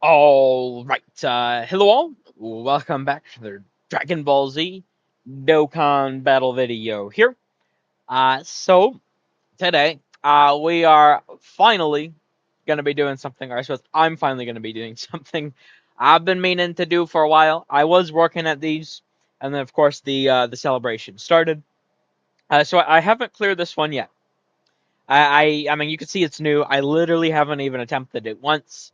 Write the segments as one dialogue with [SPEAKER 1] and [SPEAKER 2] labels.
[SPEAKER 1] All right, hello all. Welcome back to the Dragon Ball Z Dokkan battle video here. So today, we are finally gonna be doing something, or I suppose I'm finally gonna be doing something I've been meaning to do for a while. I was working at these, and then of course the celebration started. So I haven't cleared this one yet. I mean, you can see it's new. I literally haven't even attempted it once.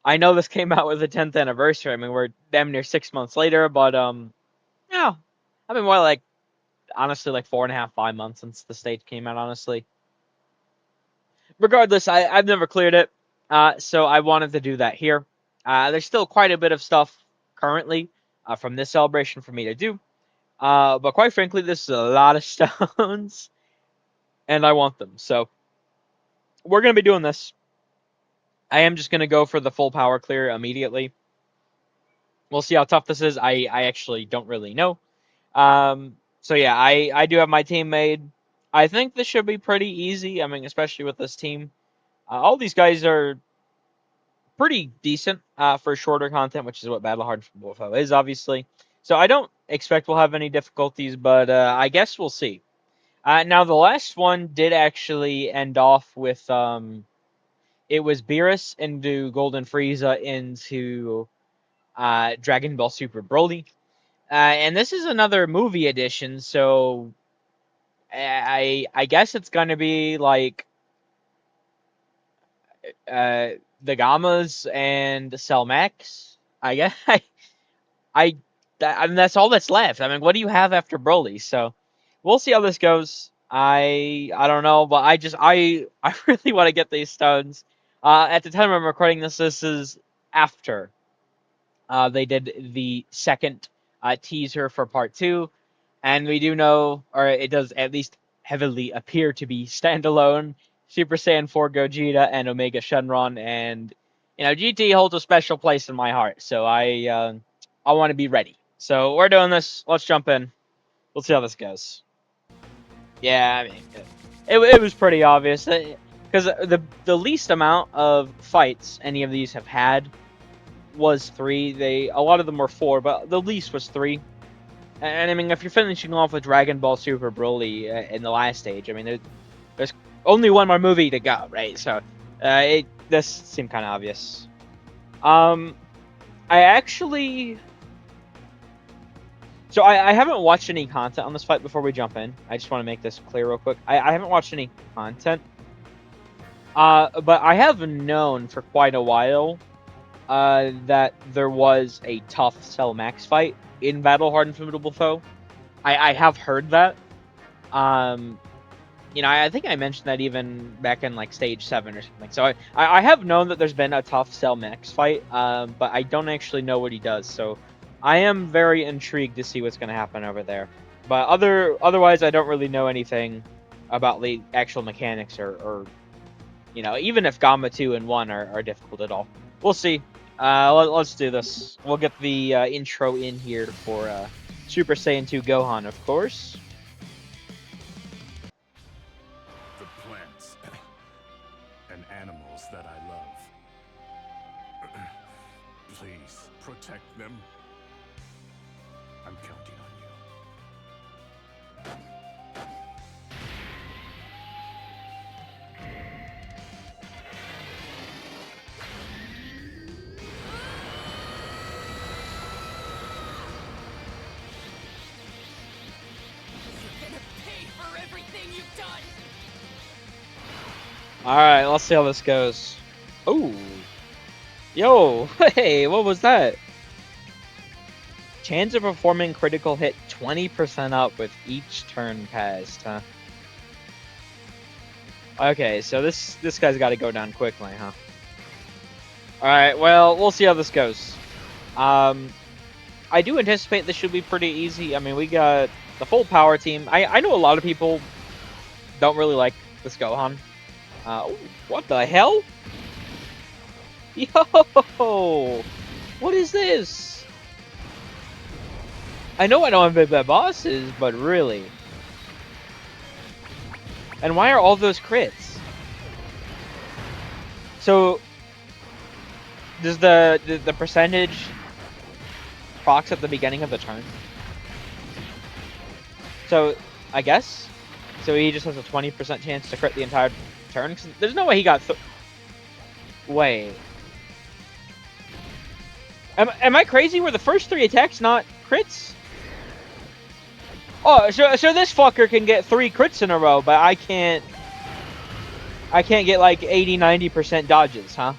[SPEAKER 1] I know this came out with the 10th anniversary. I mean, we're damn near 6 months later, but yeah, I mean, more like honestly, like 4.5, 5 months since the stage came out. Honestly, regardless, I've never cleared it, so I wanted to do that here. There's still quite a bit of stuff currently from this celebration for me to do, but quite frankly, this is a lot of stones, and I want them. So we're gonna be doing this. I am just gonna go for the full power clear immediately. We'll see how tough this is. I actually don't really know. So yeah, I do have my team made. I think this should be pretty easy. I mean, especially with this team. All these guys are pretty decent for shorter content, which is what Battle Hard from Wolfo is, obviously. So I don't expect we'll have any difficulties, but I guess we'll see. Now the last one did actually end off with it was Beerus into Golden Frieza into Dragon Ball Super Broly. And this is another movie edition, so I guess it's gonna be like uh, the Gammas and Cell Max. I guess I, I mean that's all that's left. I mean, what do you have after Broly? So we'll see how this goes. I don't know, but I really want to get these stones. At the time I'm recording this, this is after they did the second teaser for part two, and we do know, or it does at least heavily appear to be standalone Super Saiyan 4 Gogeta and Omega Shenron, and you know GT holds a special place in my heart, so I want to be ready. So we're doing this. Let's jump in. We'll see how this goes. Yeah, I mean, it was pretty obvious because the least amount of fights any of these have had was three. A lot of them were four, but the least was three. And I mean, if you're finishing off with Dragon Ball Super Broly in the last stage, I mean, there's only one more movie to go, right? So, this seemed kind of obvious. Um, I actually, so I haven't watched any content on this fight before we jump in. I just want to make this clear real quick. I haven't watched any content. But I have known for quite a while that there was a tough Cell Max fight in Battle Hardened Formidable Foe. I have heard that. Um, you know, I think I mentioned that even back in like stage 7 or something. So I have known that there's been a tough Cell Max fight, but I don't actually know what he does. So I am very intrigued to see what's going to happen over there. But otherwise, I don't really know anything about the actual mechanics or you know, even if Gamma 2 and 1 are difficult at all. We'll see. Let's do this. We'll get the intro in here for Super Saiyan 2 Gohan, of course.
[SPEAKER 2] The plants and animals that I love. Please protect them. I'm counting on you.
[SPEAKER 3] You're gonna pay for everything you've done!
[SPEAKER 1] Alright, let's see how this goes. Ooh. Yo, hey, what was that? Chance of performing critical hit 20% up with each turn passed, huh? Okay, so this guy's got to go down quickly, huh? Alright, well, we'll see how this goes. I do anticipate this should be pretty easy. I mean, we got the full power team. I know a lot of people don't really like this Gohan. What the hell? Yo! What is this? I know I don't have big bad bosses, but really. And why are all those crits? So Does the percentage procs at the beginning of the turn? So I guess. So he just has a 20% chance to crit the entire turn. 'Cause there's no way he got. Wait. Am I crazy? Were the first 3 attacks not crits? Oh, so this fucker can get 3 crits in a row, but I can't. I can't get like 80-90% dodges, huh?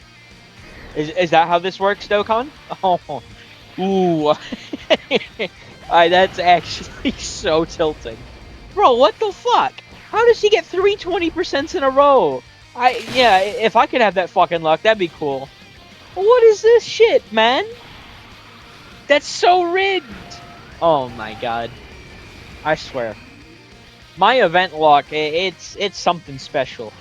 [SPEAKER 1] Is that how this works, Dokkan? Oh, ooh. That's actually so tilting. Bro, what the fuck? How does he get 320% in a row? Yeah, if I could have that fucking luck, that'd be cool. What is this shit, man? That's so rigged. Oh my god. I swear. My event luck, it's something special.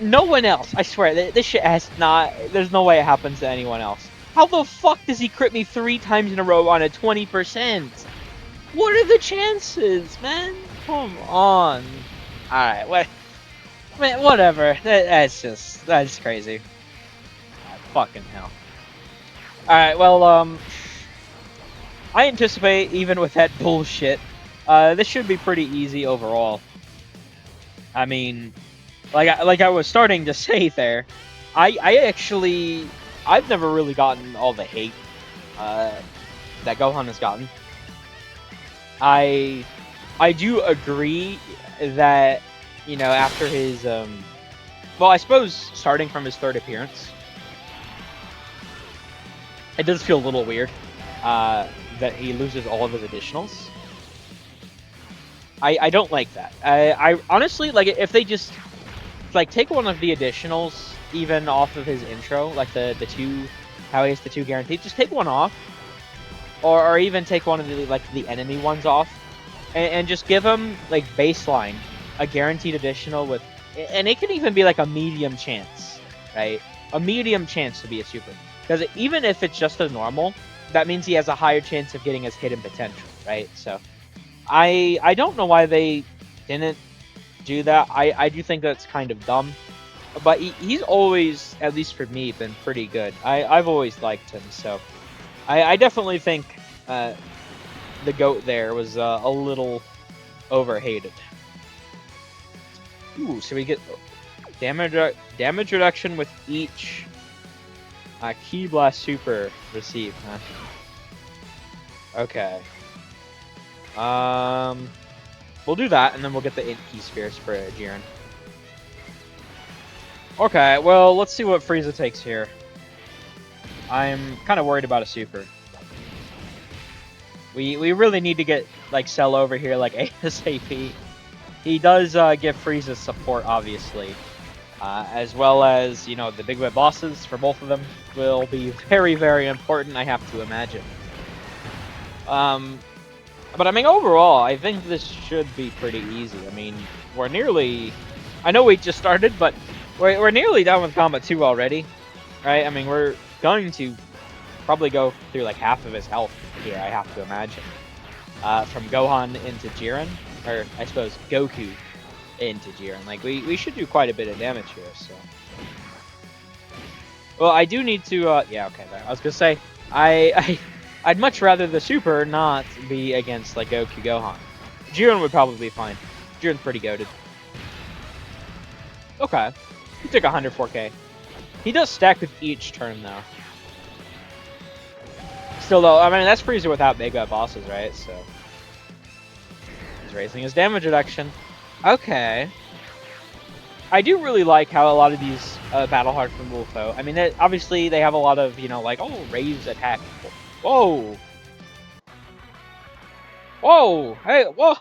[SPEAKER 1] No one else. I swear, this shit has not. There's no way it happens to anyone else. How the fuck does he crit me 3 times in a row on a 20%? What are the chances, man? Come on. All right, what? Man, whatever. That's crazy. Fucking hell. All right, well, I anticipate even with that bullshit, this should be pretty easy overall. I mean, like I was starting to say there, I actually I've never really gotten all the hate that Gohan has gotten. I do agree that after his well, I suppose starting from his 3rd appearance, it does feel a little weird that he loses all of his additionals. I don't like that. I honestly like if they just like take one of the additionals even off of his intro, like the 2, how he has the 2 guaranteed. Just take one off, or even take one of the enemy ones off, and just give him like baseline a guaranteed additional with, and it can even be like a medium chance, right? A medium chance to be a super, because even if it's just a normal, that means he has a higher chance of getting his hidden potential, right? So I don't know why they didn't do that. I do think that's kind of dumb, but he's always, at least for me, been pretty good. I've always liked him, so I definitely think the GOAT there was a little overhated. Ooh, so we get damage reduction with each Ki Blast Super received, huh? Okay. We'll do that, and then we'll get the Int Ki Spheres for Jiren. Okay, well, let's see what Frieza takes here. I'm kind of worried about a super. We really need to get like Cell over here like ASAP. He does give Frieza support, obviously, as well as the big web bosses for both of them will be very, very important. I have to imagine. But I mean, overall, I think this should be pretty easy. I mean, we're nearly. I know we just started, but we're nearly done with Combat 2 already, right? I mean, we're going to probably go through like half of his health here, I have to imagine. From Gohan into Jiren, or I suppose Goku into Jiren. Like, we should do quite a bit of damage here, so. Well, I do need to, yeah, okay, there. I was gonna say, I'd much rather the Super not be against, like, Goku Gohan. Jiren would probably be fine. Jiren's pretty goated. Okay. He took 104k. He does stack with each turn, though. Still, though, I mean, that's Frieza without big bosses, right? So. He's raising his damage reduction. Okay. I do really like how a lot of these battle hard from Wolfo. I mean, obviously they have a lot of, like, oh, raise attack. Whoa. Whoa. Hey, whoa.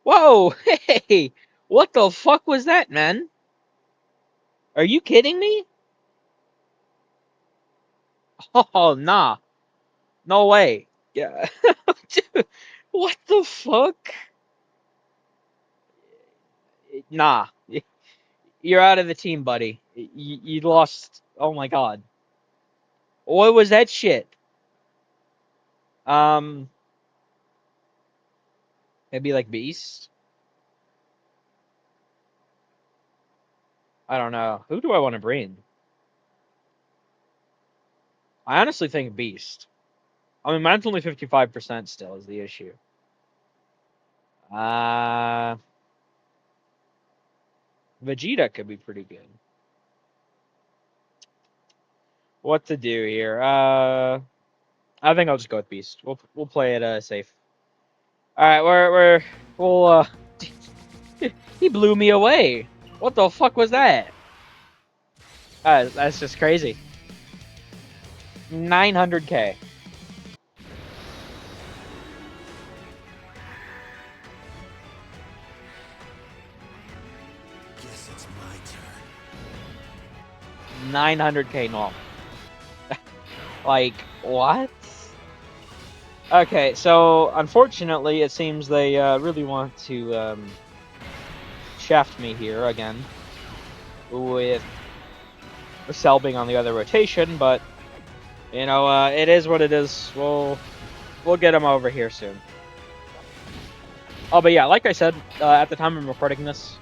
[SPEAKER 1] Whoa. Hey. What the fuck was that, man? Are you kidding me? Oh, nah. No way. Yeah. Dude, what the fuck? Nah. You're out of the team, buddy. You lost. Oh my god. What was that shit? Um, maybe like Beast. I don't know. Who do I want to bring? I honestly think Beast. I mean, mine's only 55% still is the issue. Uh, Vegeta could be pretty good. What to do here? I think I'll just go with Beast. We'll play it safe. All right, we'll he blew me away. What the fuck was that? That's just crazy. 900k.
[SPEAKER 4] Guess it's my turn.
[SPEAKER 1] 900k normal. Like what? Okay, so unfortunately, it seems they really want to shaft me here again with Cell being on the other rotation, but you know, it is what it is. We'll get him over here soon. Oh, but yeah, like I said, at the time I'm recording this,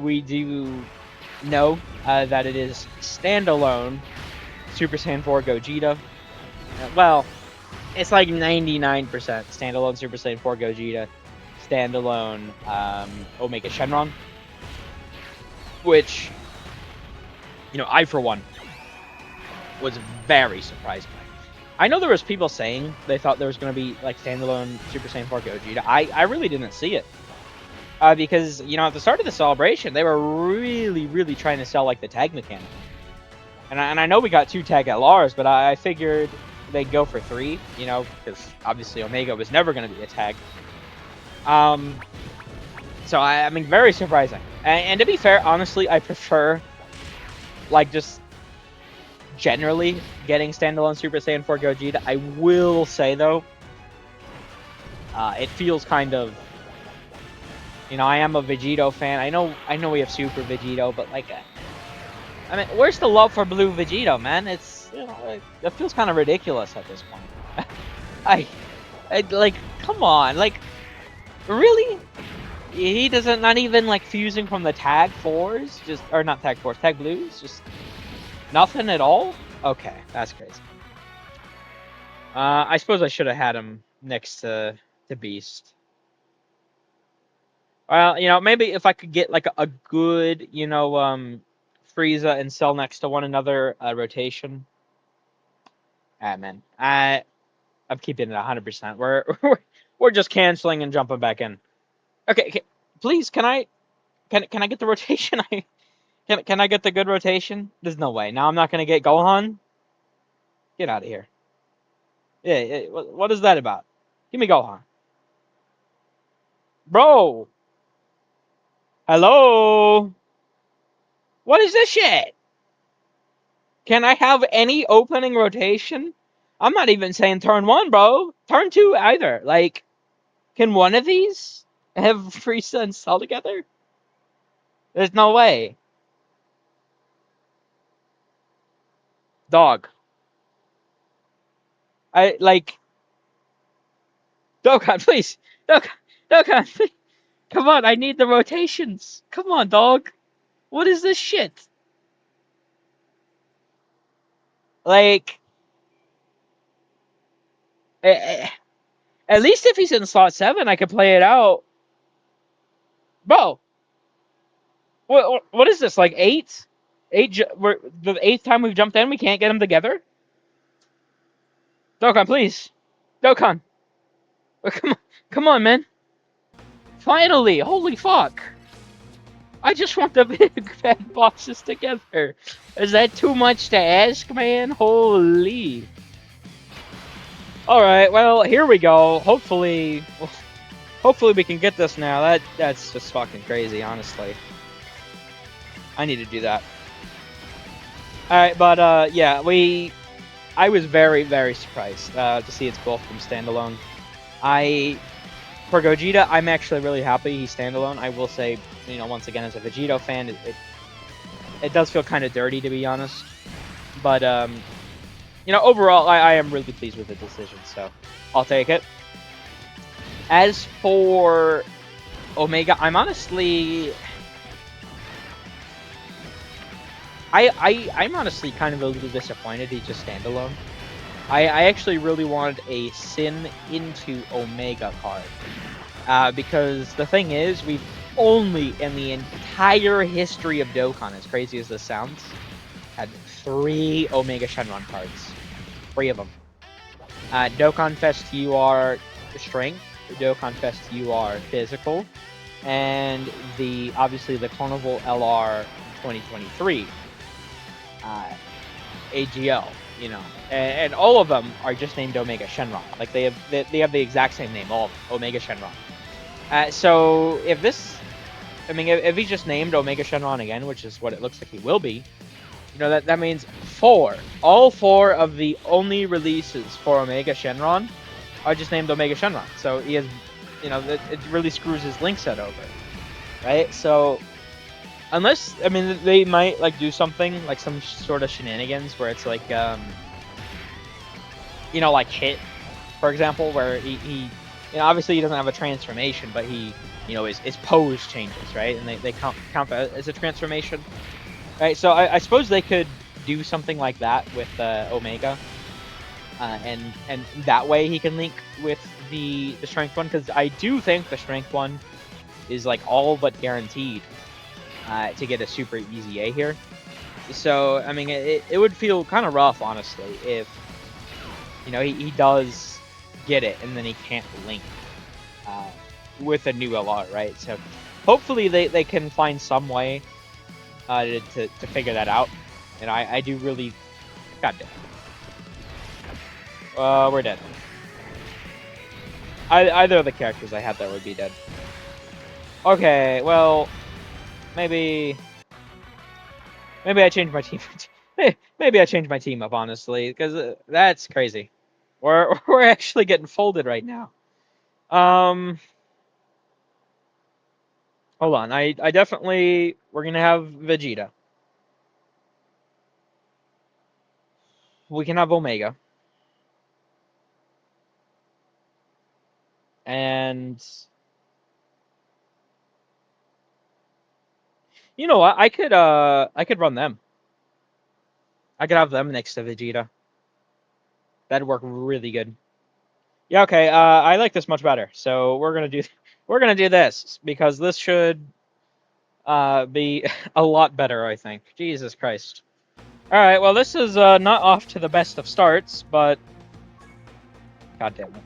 [SPEAKER 1] we do know that it is standalone Super Saiyan 4 Gogeta. Well, it's like 99% standalone Super Saiyan 4 Gogeta, standalone Omega Shenron, which, you know, I for one was very surprised by. I know there was people saying they thought there was going to be like standalone Super Saiyan 4 Gogeta. I really didn't see it. Because, you know, at the start of the celebration, they were really trying to sell like the tag mechanic. And I know we got 2 tag LRs, but I figured they'd go for 3, you know, because obviously Omega was never going to be a tag. So I mean, very surprising. And to be fair, honestly, I prefer like just generally getting standalone Super Saiyan 4 Gogeta. I will say though, it feels kind of, you know, I am a Vegito fan. I know we have Super Vegito, but like, I mean, where's the love for Blue Vegito, man? It's, you know, it feels kind of ridiculous at this point. I like, come on, like, really? He doesn't, not even like fusing from the tag 4s, just, or not tag 4s, tag blues, just nothing at all? Okay, that's crazy. I suppose I should have had him next to Beast. Well, you know, maybe if I could get like a good, you know, Frieza and Cell next to one another rotation. Ah, man, I'm keeping it 100%. We're just canceling and jumping back in. Okay, please, can I get the rotation? Can I get the good rotation? There's no way. Now I'm not gonna get Gohan. Get out of here. Yeah, what is that about? Give me Gohan, bro. Hello. What is this shit? Can I have any opening rotation? I'm not even saying turn 1, bro. Turn 2 either. Like, can one of these have Frieza and Cell together? There's no way. Dog. I like Dokkan, please. Dokkan, please. Come on, I need the rotations. Come on, dog. What is this shit? Like, at least if he's in slot 7, I could play it out. Bro, what is this? Like 8? 8? We're the 8th time we've jumped in. We can't get them together. Dokkan, please. Dokkan, come on, man. Finally, holy fuck. I just want the big fat bosses together. Is that too much to ask, man? Holy. Alright, well, here we go. Hopefully we can get this now. That's just fucking crazy, honestly. I need to do that. Alright, but yeah, I was very surprised to see it's both from standalone. For Gogeta, I'm actually really happy he's standalone. I will say, you know, once again, as a Vegito fan, it does feel kind of dirty, to be honest. But, you know, overall, I am really pleased with the decision, so I'll take it. As for Omega, I'm honestly... I'm honestly kind of a little disappointed he's just standalone. I actually really wanted a Sin into Omega card. Because the thing is, we've only in the entire history of Dokkan, as crazy as this sounds, had 3 Omega Shenron cards. 3 of them. Dokkan Fest UR Strength, Dokkan Fest UR Physical, and obviously the Carnival LR 2023 AGL. You know, and all of them are just named Omega Shenron. Like they have the exact same name, all of them, Omega Shenron. So if this, I mean, if he's just named Omega Shenron again, which is what it looks like he will be, you know, that means all 4 of the only releases for Omega Shenron are just named Omega Shenron. So he has, you know, it really screws his link set over, right? So unless, I mean, they might like do something like some sort of shenanigans where it's like, you know, like Hit, for example, where he you know, obviously he doesn't have a transformation, but he, you know, his pose changes, right? And they count that as a transformation, right? So I suppose they could do something like that with Omega, and that way he can link with the strength one, because I do think the strength one is like all but guaranteed to get a super easy A here. So I mean, it would feel kind of rough, honestly, if, you know, he does get it and then he can't link with a new LR, right? So hopefully they can find some way to figure that out. And I do really, goddamn. We're dead. Either of the characters I had there would be dead. Okay, well, maybe I changed my team. Maybe I changed my team up, honestly, because that's crazy. We're actually getting folded right now. Hold on. I definitely, we're gonna have Vegeta. We can have Omega. And you know what? I could run them. I could have them next to Vegeta. That'd work really good. Yeah, okay. I like this much better. So we're gonna do this, because this should be a lot better, I think. Jesus Christ. All right. Well, this is not off to the best of starts, but god damn it.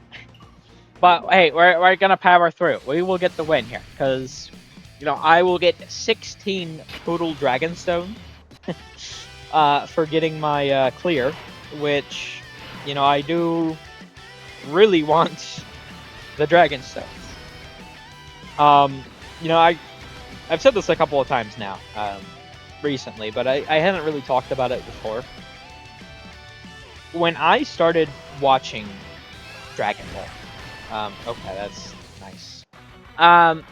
[SPEAKER 1] But hey, we're gonna power through. We will get the win here, because, you know, I will get 16 total Dragonstone for getting my clear, which, you know, I do really want the Dragonstones. You know, I've said this a couple of times now, recently, but I hadn't really talked about it before. When I started watching Dragon Ball, okay, that's nice.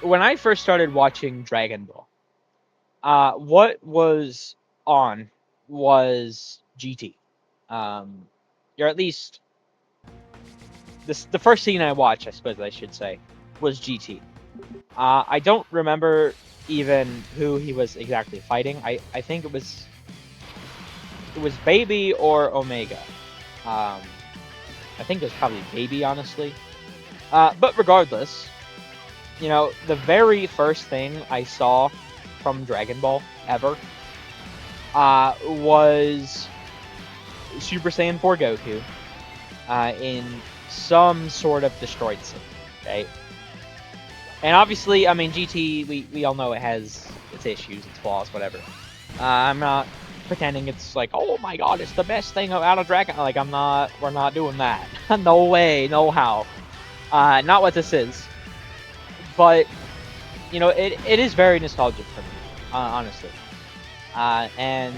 [SPEAKER 1] When I first started watching Dragon Ball, what was on was GT. Or at least the first scene I watched, I suppose I should say, was GT. I don't remember even who he was exactly fighting. I think it was Baby or Omega. I think it was probably Baby, honestly. But regardless, you know, the very first thing I saw from Dragon Ball ever was Super Saiyan 4 Goku in some sort of destroyed scene, right? And obviously, I mean, GT, we all know it has its issues, its flaws, whatever. I'm not pretending it's like, oh my god, it's the best thing out of Dragon. Like, we're not doing that. No way, no how. Not what this is. But, you know, it is very nostalgic for me, honestly. And,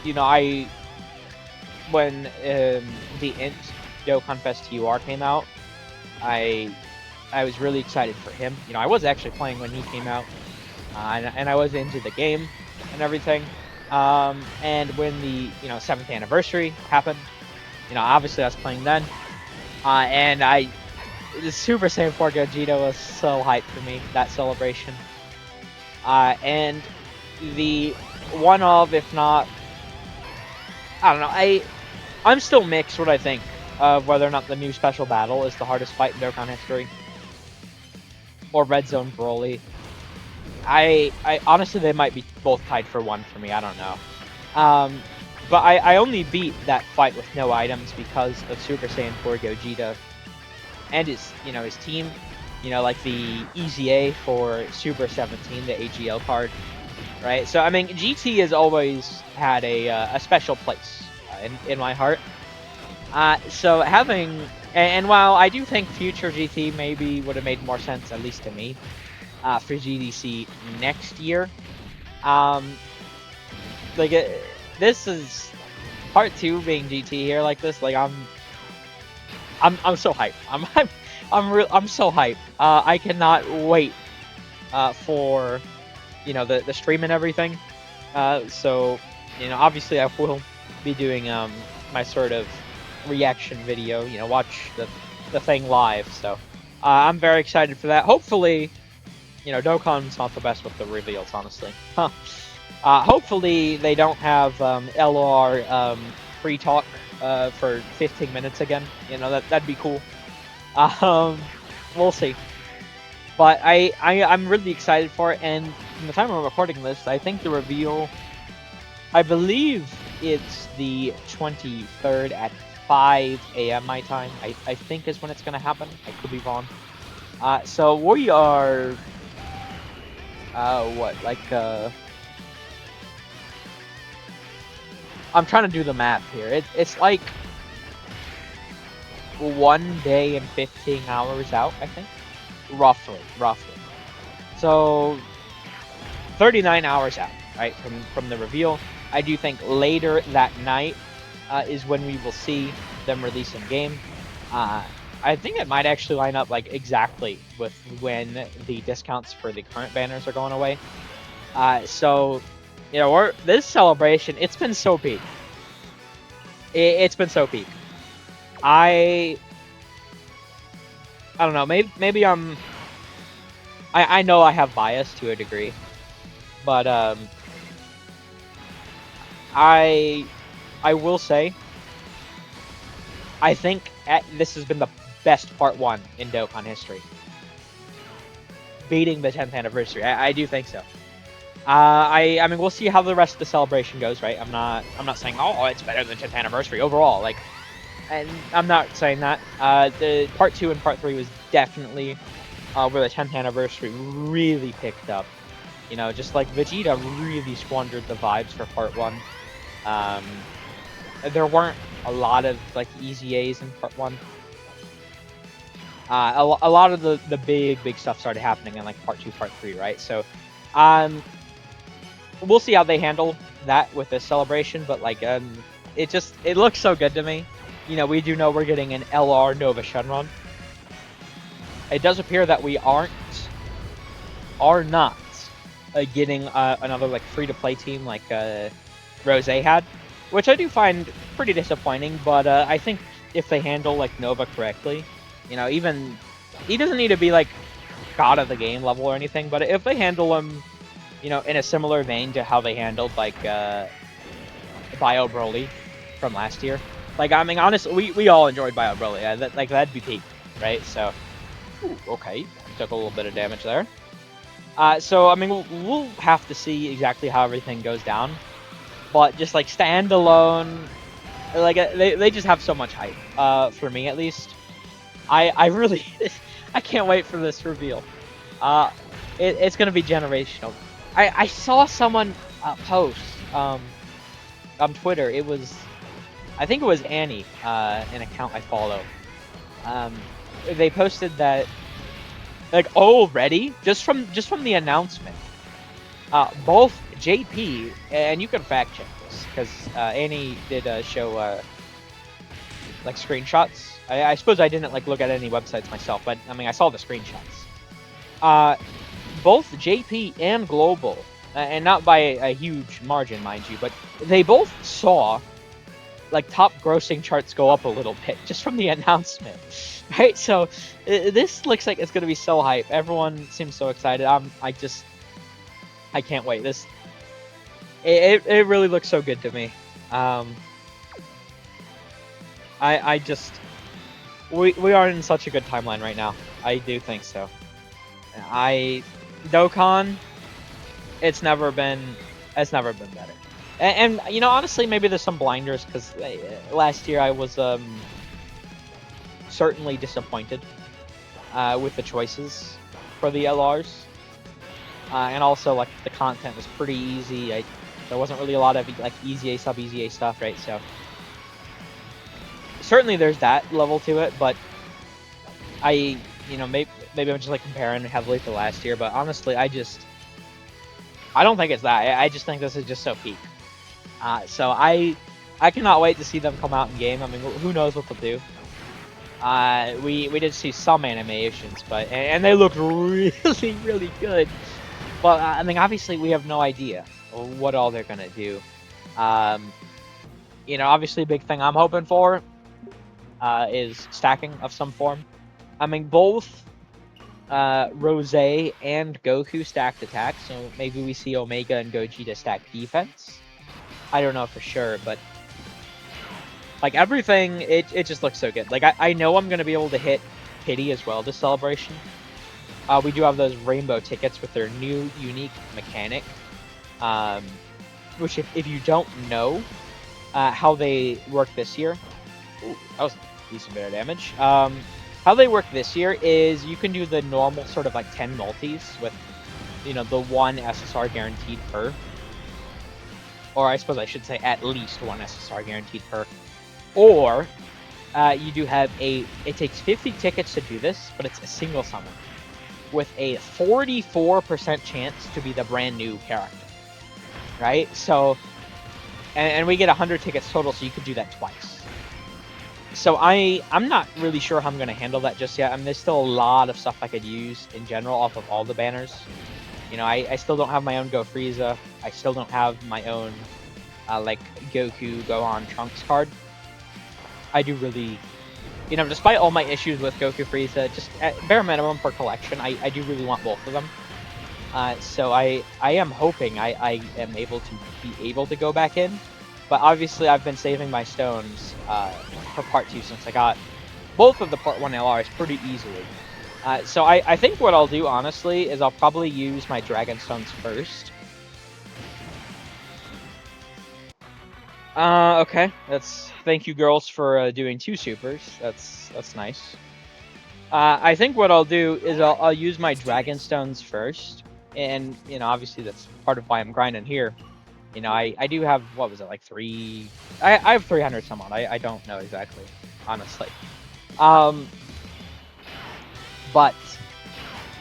[SPEAKER 1] you know, when the Int Dokkan Fest UR came out, I was really excited for him. You know, I was actually playing when he came out, and I was into the game and everything. And when the 7th anniversary happened, you know, obviously I was playing then, and the Super Saiyan 4 Gogeta was so hyped for me, that celebration. And the one of, if not, I don't know. I'm still mixed what I think of whether or not the new special battle is the hardest fight in Dokkan history, or Red Zone Broly. I honestly, they might be both tied for one for me. I don't know. But I only beat that fight with no items because of Super Saiyan 4 Gogeta and his team. Like the EZA for Super 17, the AGL card, right? So I mean, GT has always had a special place in my heart. So having and while I do think future GT maybe would have made more sense, at least to me, for GDC next year, um, like this is part 2 being GT here like this. Like I'm so hyped. I'm so hyped. I cannot wait for the stream and everything. So obviously I will be doing my sort of reaction video. Watch the thing live. So I'm very excited for that. Hopefully, Dokkan's not the best with the reveals, honestly. Huh. Hopefully they don't have LR free talk for 15 minutes again. That'd be cool. We'll see. But I'm really excited for it, and from the time I'm recording this, I think the reveal, I believe it's the 23rd at 5 a.m. my time, I think is when it's going to happen. I could be wrong. So we are, I'm trying to do the math here. It's like 1 day and 15 hours out, I think. Roughly. So 39 hours out, right, from the reveal. I do think later that night is when we will see them release in game. I think it might actually line up like exactly with when the discounts for the current banners are going away. So this celebration, it's been so peak. It's been so peak. I don't know. Maybe I know I have bias to a degree, but I will say I think this has been the best part 1 in Dokkan history, beating the 10th anniversary. I do think so. I mean, we'll see how the rest of the celebration goes, right? I'm not saying it's better than 10th anniversary overall, like, and I'm not saying that. The part 2 and part 3 was definitely where the 10th anniversary really picked up. Just like Vegeta really squandered the vibes for part 1. There weren't a lot of like EZAs in part 1. A lot of the big stuff started happening in like part 2, part 3, right? So, we'll see how they handle that with this celebration. But like, it looks so good to me. We do know we're getting an LR Nova Shenron. It does appear that we are not getting another like free-to-play team like Rose had, which I do find pretty disappointing. But I think if they handle like Nova correctly, even he doesn't need to be like god of the game level or anything, but if they handle him, in a similar vein to how they handled like Bio Broly from last year. Like, I mean, honestly, we all enjoyed Bio Broly. That'd be peak, right? So, okay, took a little bit of damage there. So I mean, we'll have to see exactly how everything goes down. But just like standalone, like they just have so much hype. For me at least, I really I can't wait for this reveal. It's gonna be generational. I saw someone post on Twitter. I think it was Annie, an account I follow. They posted that like already just from the announcement, both JP, and you can fact check this because Annie did show like screenshots. I suppose I didn't like look at any websites myself, but I mean I saw the screenshots. Both JP and Global, and not by a huge margin, mind you, but they both saw like top grossing charts go up a little bit just from the announcement, right? So this looks like it's gonna be so hype. Everyone seems so excited. I can't wait. It really looks so good to me. I just we are in such a good timeline right now. I do think so. Dokkan, it's never been better. And you know, honestly, maybe there's some blinders because last year I was certainly disappointed with the choices for the LRs, and also like the content was pretty easy. There wasn't really a lot of like easy A sub, easy A stuff, right? So certainly there's that level to it, but you know, maybe I'm just like comparing heavily to last year, but honestly, I don't think it's that. I just think this is just so peak. So I cannot wait to see them come out in game. I mean, who knows what they'll do. We did see some animations, but and they look really really good. But I mean, obviously we have no idea what all they're gonna do. You know, obviously a big thing I'm hoping for is stacking of some form. I mean, both Rose and Goku stacked attack, so maybe we see Omega and Gogeta stack defense. I don't know for sure, but like everything, it just looks so good. Like I know I'm gonna be able to hit Pity as well this celebration. We do have those rainbow tickets with their new unique mechanic, which if you don't know how they work this year, ooh, that was a decent bit of damage. How they work this year is you can do the normal sort of like 10 multis with, you know, the 1 SSR guaranteed per. Or I suppose I should say at least 1 SSR guaranteed per. Or you do have it takes 50 tickets to do this, but it's a single summon with a 44% chance to be the brand new character. Right? So, and we get 100 tickets total, so you could do that twice. So I'm not really sure how I'm going to handle that just yet. I mean, there's still a lot of stuff I could use in general off of all the banners. You know, I still don't have my own Go Frieza. I still don't have my own, like, Goku Gohan Trunks card. I do really, you know, despite all my issues with Goku Frieza, just at bare minimum for collection, I do really want both of them. So I am hoping I am able to go back in. But obviously, I've been saving my stones for Part 2 since I got both of the Part 1 LRs pretty easily. So I think what I'll do, honestly, is I'll probably use my Dragon Stones first. Okay. Thank you, girls, for doing 2 supers. That's nice. I think what I'll do is I'll use my Dragon Stones first. And, you know, obviously that's part of why I'm grinding here. You know, I do have, what was it, like 3... I have 300 some odd. I don't know exactly, honestly. But,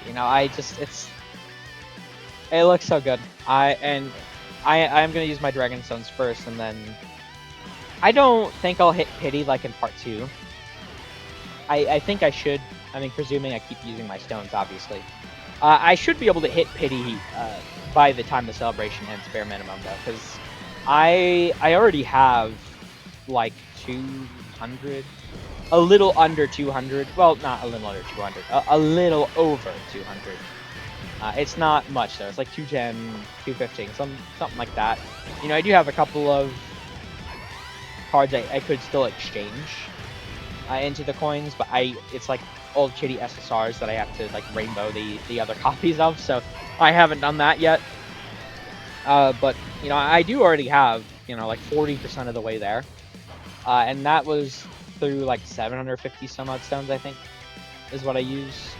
[SPEAKER 1] you know, it looks so good. I'm going to use my Dragon Stones first, and then I don't think I'll hit Pity like in Part 2. I think I should. I mean, presuming I keep using my stones, obviously. I should be able to hit Pity by the time the celebration ends, bare minimum, though, because I already have, like, 200... A little under 200. Well, not a little under 200. A little over 200. It's not much, though. It's like 210, 215, something like that. You know, I do have a couple of cards I could still exchange into the coins, but it's like old shitty SSRs that I have to like rainbow the other copies of, so I haven't done that yet. But you know, I do already have, you know, like 40% of the way there, and that was through like 750 some odd stones, I think, is what I used.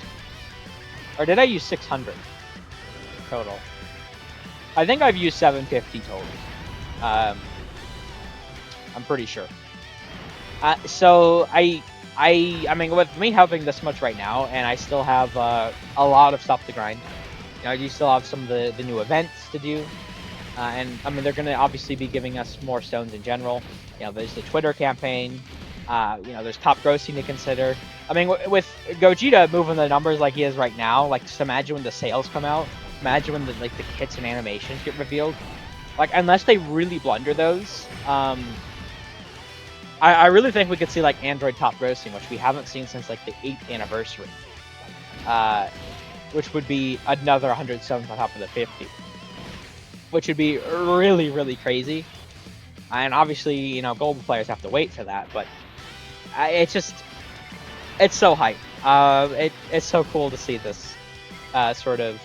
[SPEAKER 1] Or did I use 600 total? I think I've used 750 total. I'm pretty sure. So I mean, with me having this much right now, and I still have a lot of stuff to grind. You know, I do still have some of the new events to do, and I mean, they're gonna obviously be giving us more stones in general. You know, there's the Twitter campaign. You know, there's top grossing to consider. I mean, with Gogeta moving the numbers like he is right now, like, just imagine when the sales come out. Imagine when the kits and animations get revealed. Like, unless they really blunder those, I really think we could see, like, Android top grossing, which we haven't seen since, like, the 8th anniversary. Which would be another 100 stones on top of the 50. which would be really, really crazy. And obviously, you know, global players have to wait for that, but it's just, it's so hype. It's so cool to see this sort of,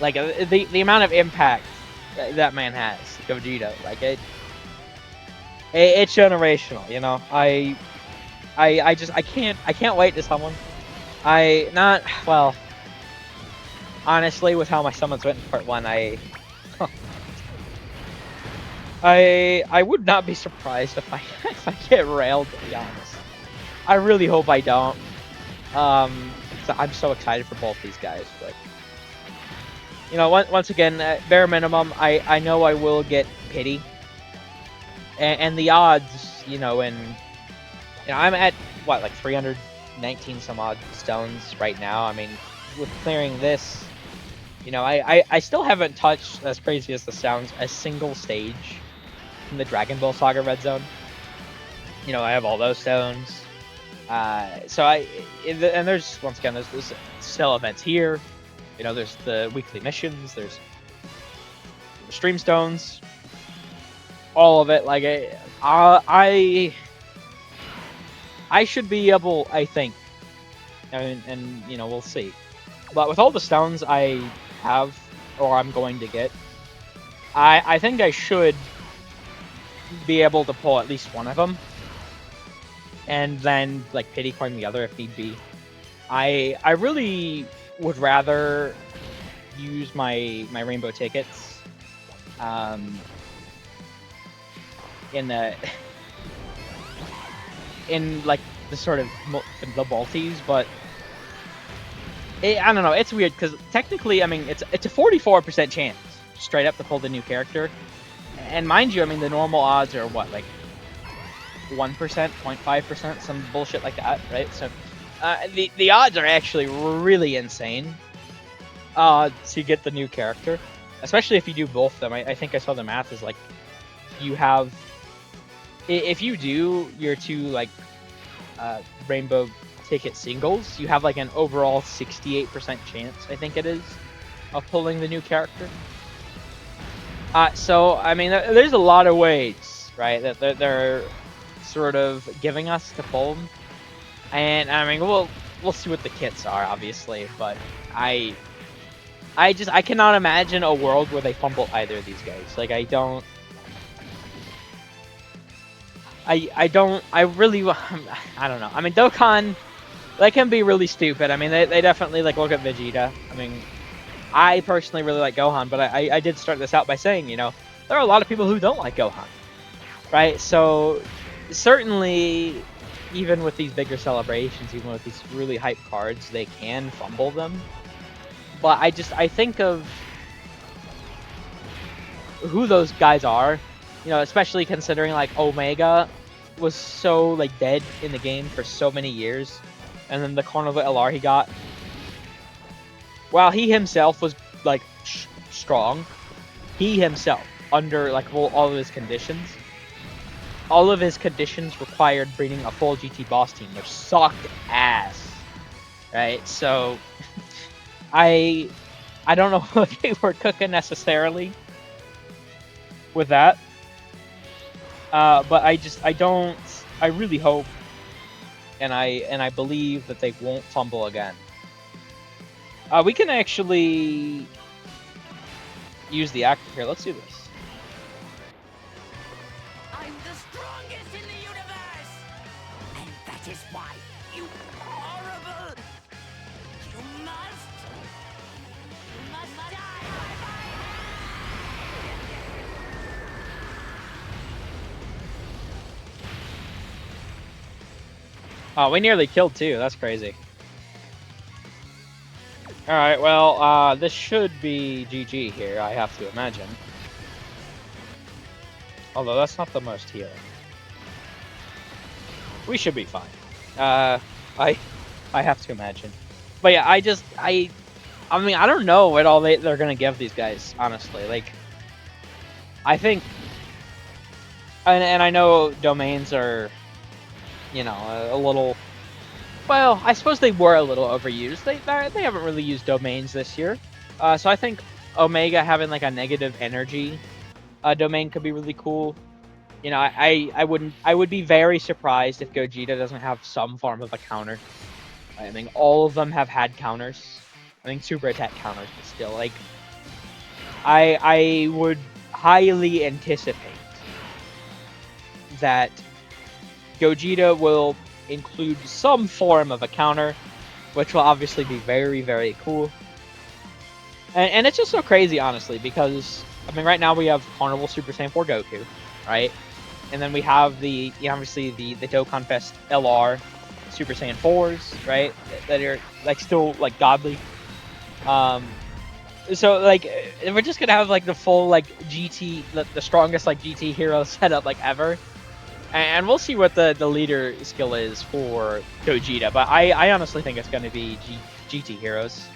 [SPEAKER 1] like, the amount of impact that man has, Gogeta. Like, it's generational, you know. I can't wait to summon. Well, honestly, with how my summons went in part 1, I would not be surprised if I if I get railed, to be honest. I really hope I don't. So I'm so excited for both these guys, but you know, once again, bare minimum, I know I will get pity, and the odds, you know, I'm at what, like 319 some odd stones right now. I mean, with clearing this, you know, I still haven't touched, as crazy as this sounds, a single stage in the Dragon Ball Saga Red Zone. You know, I have all those stones. And there's, once again, there's still events here. You know, there's the weekly missions, there's the stream stones, all of it. Like, I should be able, I think, and you know, we'll see. But with all the stones I have, or I'm going to get, I think I should be able to pull at least one of them, and then like pity coin the other if need be. I really would rather use my rainbow tickets in the in like the sort of the multis, but I don't know, it's weird because technically, I mean, it's a 44% chance straight up to pull the new character, and mind you, I mean, the normal odds are what, like 1%, 0.5%, some bullshit like that, right? So the odds are actually really insane to get the new character, especially if you do both of them. I think I saw the math is like, you have, if you do your two like rainbow ticket singles, you have like an overall 68% chance, I think it is, of pulling the new character. So I mean, there's a lot of ways, right, that they're sort of giving us to pull them. And I mean, we'll see what the kits are, obviously, but I cannot imagine a world where they fumble either of these guys. Like, I really, I don't know. I mean, Dokkan, they can be really stupid. I mean, they definitely, like, look at Vegeta. I mean, I personally really like Gohan, but I did start this out by saying, you know, there are a lot of people who don't like Gohan, right? So, certainly, even with these bigger celebrations, even with these really hype cards, they can fumble them. But I think of who those guys are, you know, especially considering like Omega was so like dead in the game for so many years, and then the Carnival LR he got, while he himself was like strong, he himself, under like all of his conditions, all of his conditions required bringing a full GT boss team, which sucked ass, right? So I don't know what they were cooking necessarily with that, but I really hope, and I believe that they won't fumble again. We can actually use the active here. Let's do this.
[SPEAKER 3] I'm the strongest in the universe! And that is why you horrible! You must die by my
[SPEAKER 1] Oh, we nearly killed two. That's crazy. Alright, well, this should be GG here, I have to imagine. Although that's not the most healing. We should be fine. I have to imagine. But yeah, I mean, I don't know what all they're gonna give these guys, honestly. Like, I think, and I know domains are, you know, a little, well, I suppose they were a little overused. They haven't really used domains this year. So I think Omega having like a negative energy domain could be really cool. You know, I would be very surprised if Gogeta doesn't have some form of a counter. I mean, all of them have had counters. I think super attack counters, but still, like, I would highly anticipate that Gogeta will include some form of a counter, which will obviously be very, very cool. And it's just so crazy, honestly, because, I mean, right now we have Carnival Super Saiyan 4 Goku, right? And then we have the, you know, obviously the Dokkan Fest LR Super Saiyan 4s, right? That are, like, still, like, godly. So, like, we're just gonna have, like, the full, like, GT, the strongest, like, GT hero setup, like, ever. And we'll see what the leader skill is for Gogeta, but I honestly think it's gonna be GT heroes.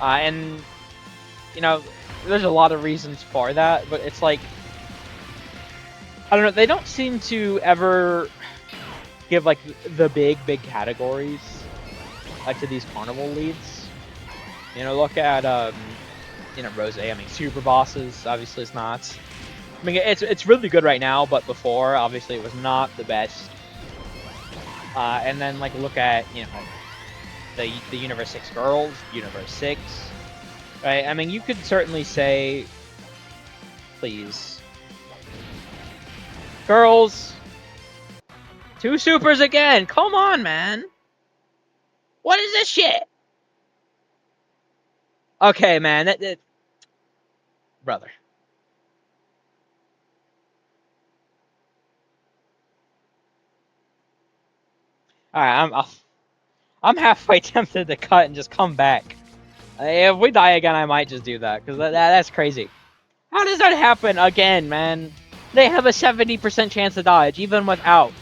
[SPEAKER 1] And, you know, there's a lot of reasons for that, but it's like, I don't know, they don't seem to ever give, like, the big categories, like, to these carnival leads. You know, look at, you know, Rose. I mean, super bosses, obviously it's not. I mean, it's really good right now, but before, obviously, it was not the best. And then, like, look at, you know, the Universe 6 girls, Universe 6, right? I mean, you could certainly say, please, girls, 2 supers again. Come on, man. What is this shit? Okay, man. Brother. All right, I'm halfway tempted to cut and just come back. If we die again, I might just do that because that's crazy. How does that happen again, man? They have a 70% chance to dodge even without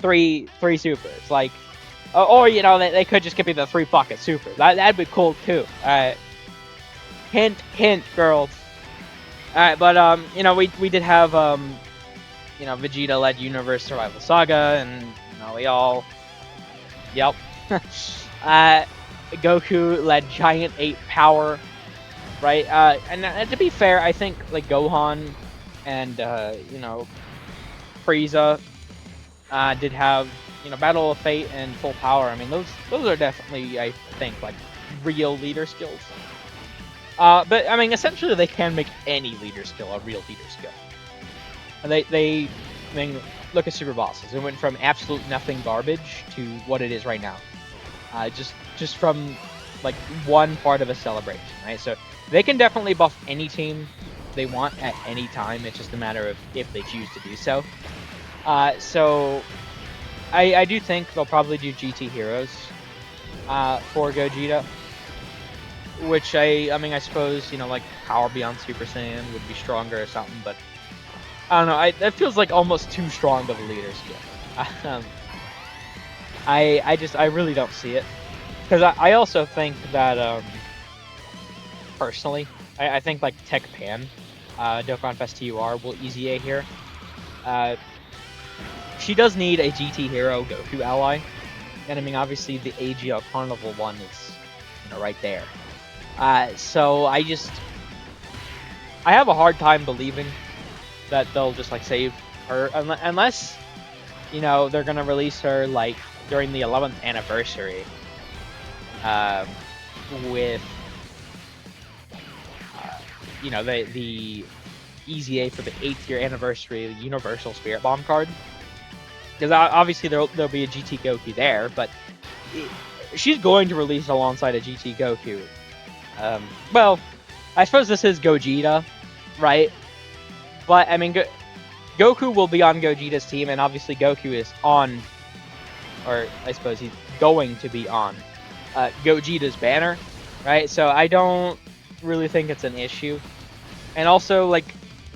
[SPEAKER 1] three supers. Like, or you know, they could just give me the 3 bucket supers. That'd be cool too. All right. Hint, girls. All right, but you know, we did have you know, Vegeta led Universe Survival Saga, and you know, we all, yep. Goku led Giant 8 Power, right? And to be fair, I think like Gohan and you know, Frieza did have, you know, Battle of Fate and Full Power. I mean, those are definitely, I think, like, real leader skills. But I mean, essentially, they can make any leader skill a real leader skill. And I mean, look at Super Bosses. It went from absolute nothing garbage to what it is right now. Just from like one part of a celebration, right? So they can definitely buff any team they want at any time. It's just a matter of if they choose to do so. So I do think they'll probably do GT Heroes for Gogeta, which I mean, I suppose, you know, like Power Beyond Super Saiyan would be stronger or something, but I don't know. That feels like almost too strong of a leader skill. I really don't see it, because I also think that personally, I think like Tech Pan, Dokkan Fest TUR will easy A here. She does need a GT hero Goku ally, and I mean, obviously the AGL Carnival one is, you know, right there. So I have a hard time believing that they'll just like save her, unless, you know, they're gonna release her like during the 11th anniversary, with you know, the easy A for the 8th year anniversary Universal Spirit Bomb card. Because obviously there'll be a GT Goku there, but she's going to release alongside a GT Goku. Well, I suppose this is Gogeta, right? But I mean, Goku will be on Gogeta's team, and obviously Goku is on, or I suppose he's going to be on Gogeta's banner, right? So I don't really think it's an issue. And also, like,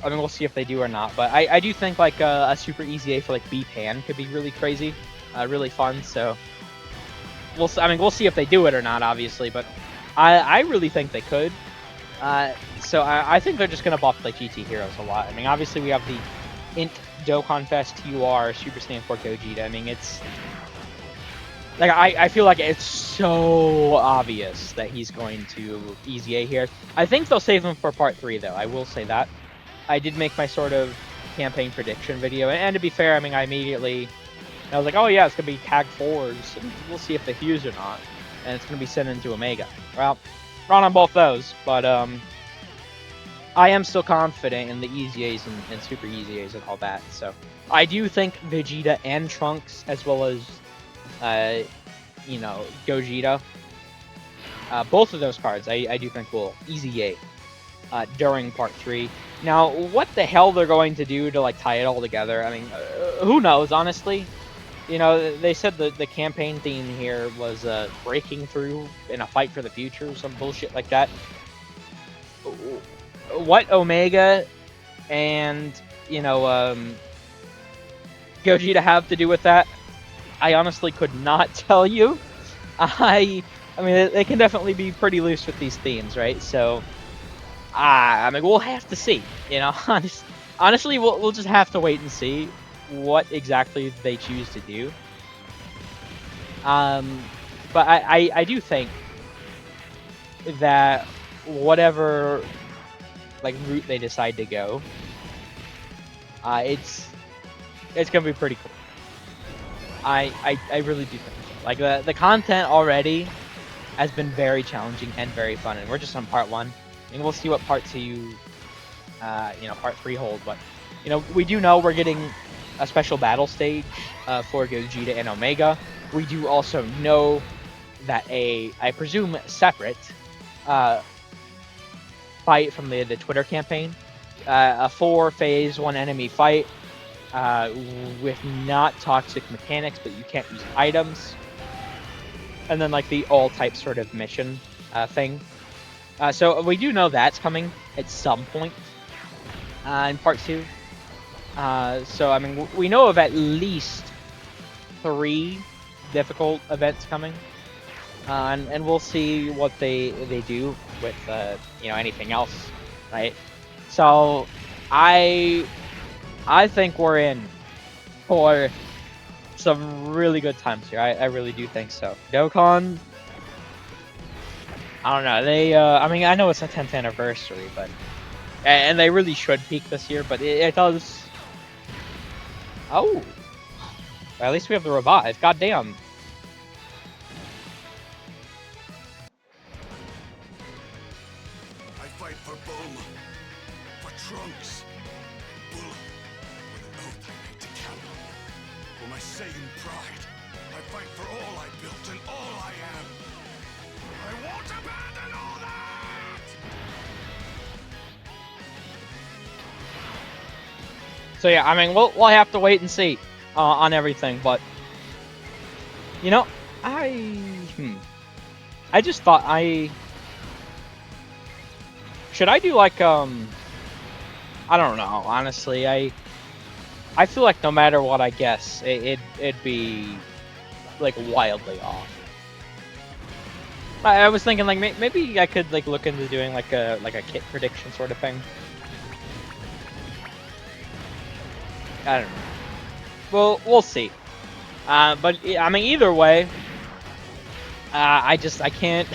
[SPEAKER 1] I mean, we'll see if they do or not, but I do think like a super easy A for like B-Pan could be really crazy, really fun. So we'll see if they do it or not, obviously, but I really think they could. So I think they're just gonna buff like GT heroes a lot. I mean, obviously we have the Int Dokkan Fest TUR Super Saiyan 4 Gogeta. I mean, it's Like I feel like it's so obvious that he's going to Easy A here. I think they'll save him for part 3 though. I will say that. I did make my sort of campaign prediction video, and to be fair, I mean I was like, oh yeah, it's gonna be tag 4s, and we'll see if they fuse or not, and it's gonna be sent into Omega. Well, wrong on both those, but I am still confident in the Easy A's and Super Easy A's and all that. So I do think Vegeta and Trunks, as well as Gogeta, both of those cards, I do think will Easy A during part 3. Now, what the hell they're going to do to like tie it all together? I mean, who knows? Honestly, they said the campaign theme here was breaking through in a fight for the future, or some bullshit like that. What Omega and Gogeta have to do with that, I honestly could not tell you. I mean, they can definitely be pretty loose with these themes, right? So, I mean, we'll have to see. Honestly, we'll just have to wait and see what exactly they choose to do. But I do think that whatever like route they decide to go, it's gonna be pretty cool. I really do think so. Like the content already has been very challenging and very fun, and we're just on part 1, and we'll see what part 2, part 3 hold. But we do know we're getting a special battle stage for Gogeta and Omega. We do also know that I presume separate fight from the Twitter campaign, a 4-phase 1 enemy fight with not toxic mechanics, but you can't use items, and then like the all type sort of mission thing. So we do know that's coming at some point in part 2. So I mean, we know of at least 3 difficult events coming, and we'll see what they do with anything else, right? So I think we're in for some really good times here. I really do think so. Dokkan, I don't know. They I mean, I know it's a 10th anniversary, but and they really should peak this year, but it does. Oh, well, at least we have the revive. Goddamn.
[SPEAKER 2] I fight for Bulma, for Trunks, Bulma, with an oath I made to Kappa. For my Saiyan pride, I fight for all I built and all I am. I won't abandon all that!
[SPEAKER 1] So yeah, I mean, we'll have to wait and see on everything, but I just thought should I do like I don't know, honestly. I feel like no matter what I guess, it'd be like wildly off. I was thinking like maybe I could like look into doing like a kit prediction sort of thing. I don't know. Well, we'll see. But I mean, either way, I can't.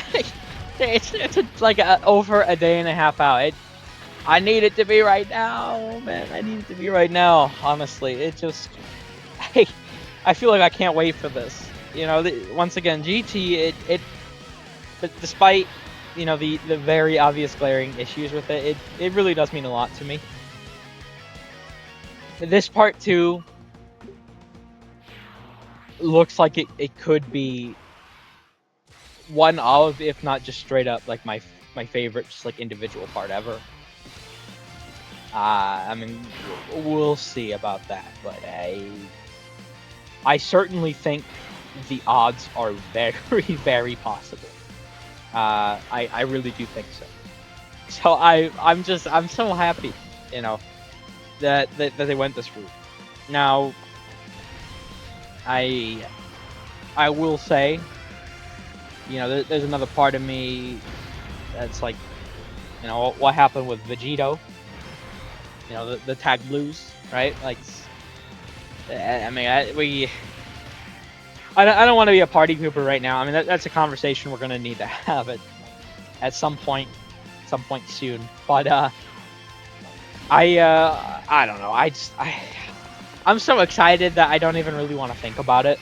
[SPEAKER 1] it's like over a day and a half out. I need it to be right now, man. I need it to be right now. Honestly, it just. I feel like I can't wait for this. Once again, GT. But despite the very obvious glaring issues with it really does mean a lot to me. This part 2 looks like it could be one of, if not just straight up, like my favorite, just like individual part ever. I mean, we'll see about that, but I certainly think the odds are very, very possible. I really do think so. So I'm so happy, that they went this route. Now, I will say, there's another part of me that's like, what happened with Vegito? The tag blues, right? Like, I mean, I don't want to be a party pooper right now. I mean, that's a conversation we're gonna need to have at some point soon. But I don't know. I'm so excited that I don't even really want to think about it.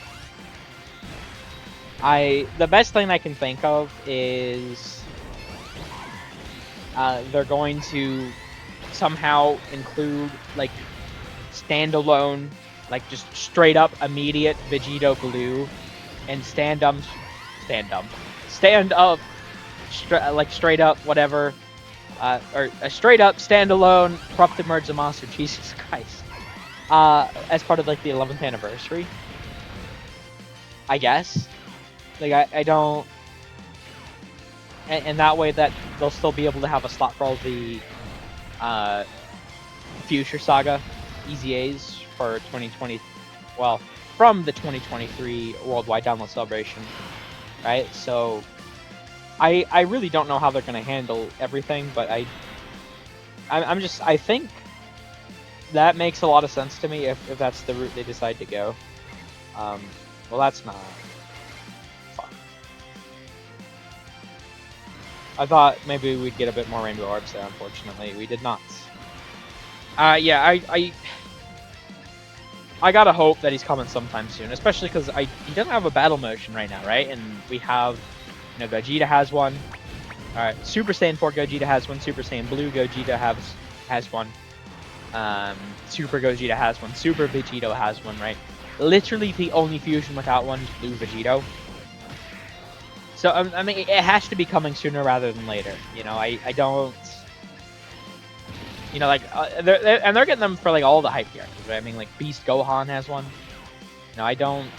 [SPEAKER 1] The best thing I can think of is they're going to somehow include like standalone, like just straight up immediate Vegito Blue and stand up, like straight up whatever, or a straight up standalone Corrupted Merge the Monster. Jesus Christ. As part of like the 11th anniversary, I guess. Like I don't, and that way that they'll still be able to have a slot for all the Future Saga EZAs for 2020. Well, from the 2023 Worldwide Download Celebration, right? So I really don't know how they're gonna handle everything, but I think that makes a lot of sense to me if that's the route they decide to go. Well, that's not fun. I thought maybe we'd get a bit more Rainbow Orbs there. Unfortunately, we did not. Yeah, I gotta hope that he's coming sometime soon, especially because he doesn't have a battle motion right now, right? And we have, Gogeta has one. Alright, Super Saiyan 4 Gogeta has one. Super Saiyan Blue Gogeta has one. Super Gogeta has one. Super Vegito has one, right? Literally the only fusion without one is Blue Vegito. So, I mean, it has to be coming sooner rather than later. I don't... like, they're getting them for, like, all the hype characters, right? I mean, like, Beast Gohan has one. I don't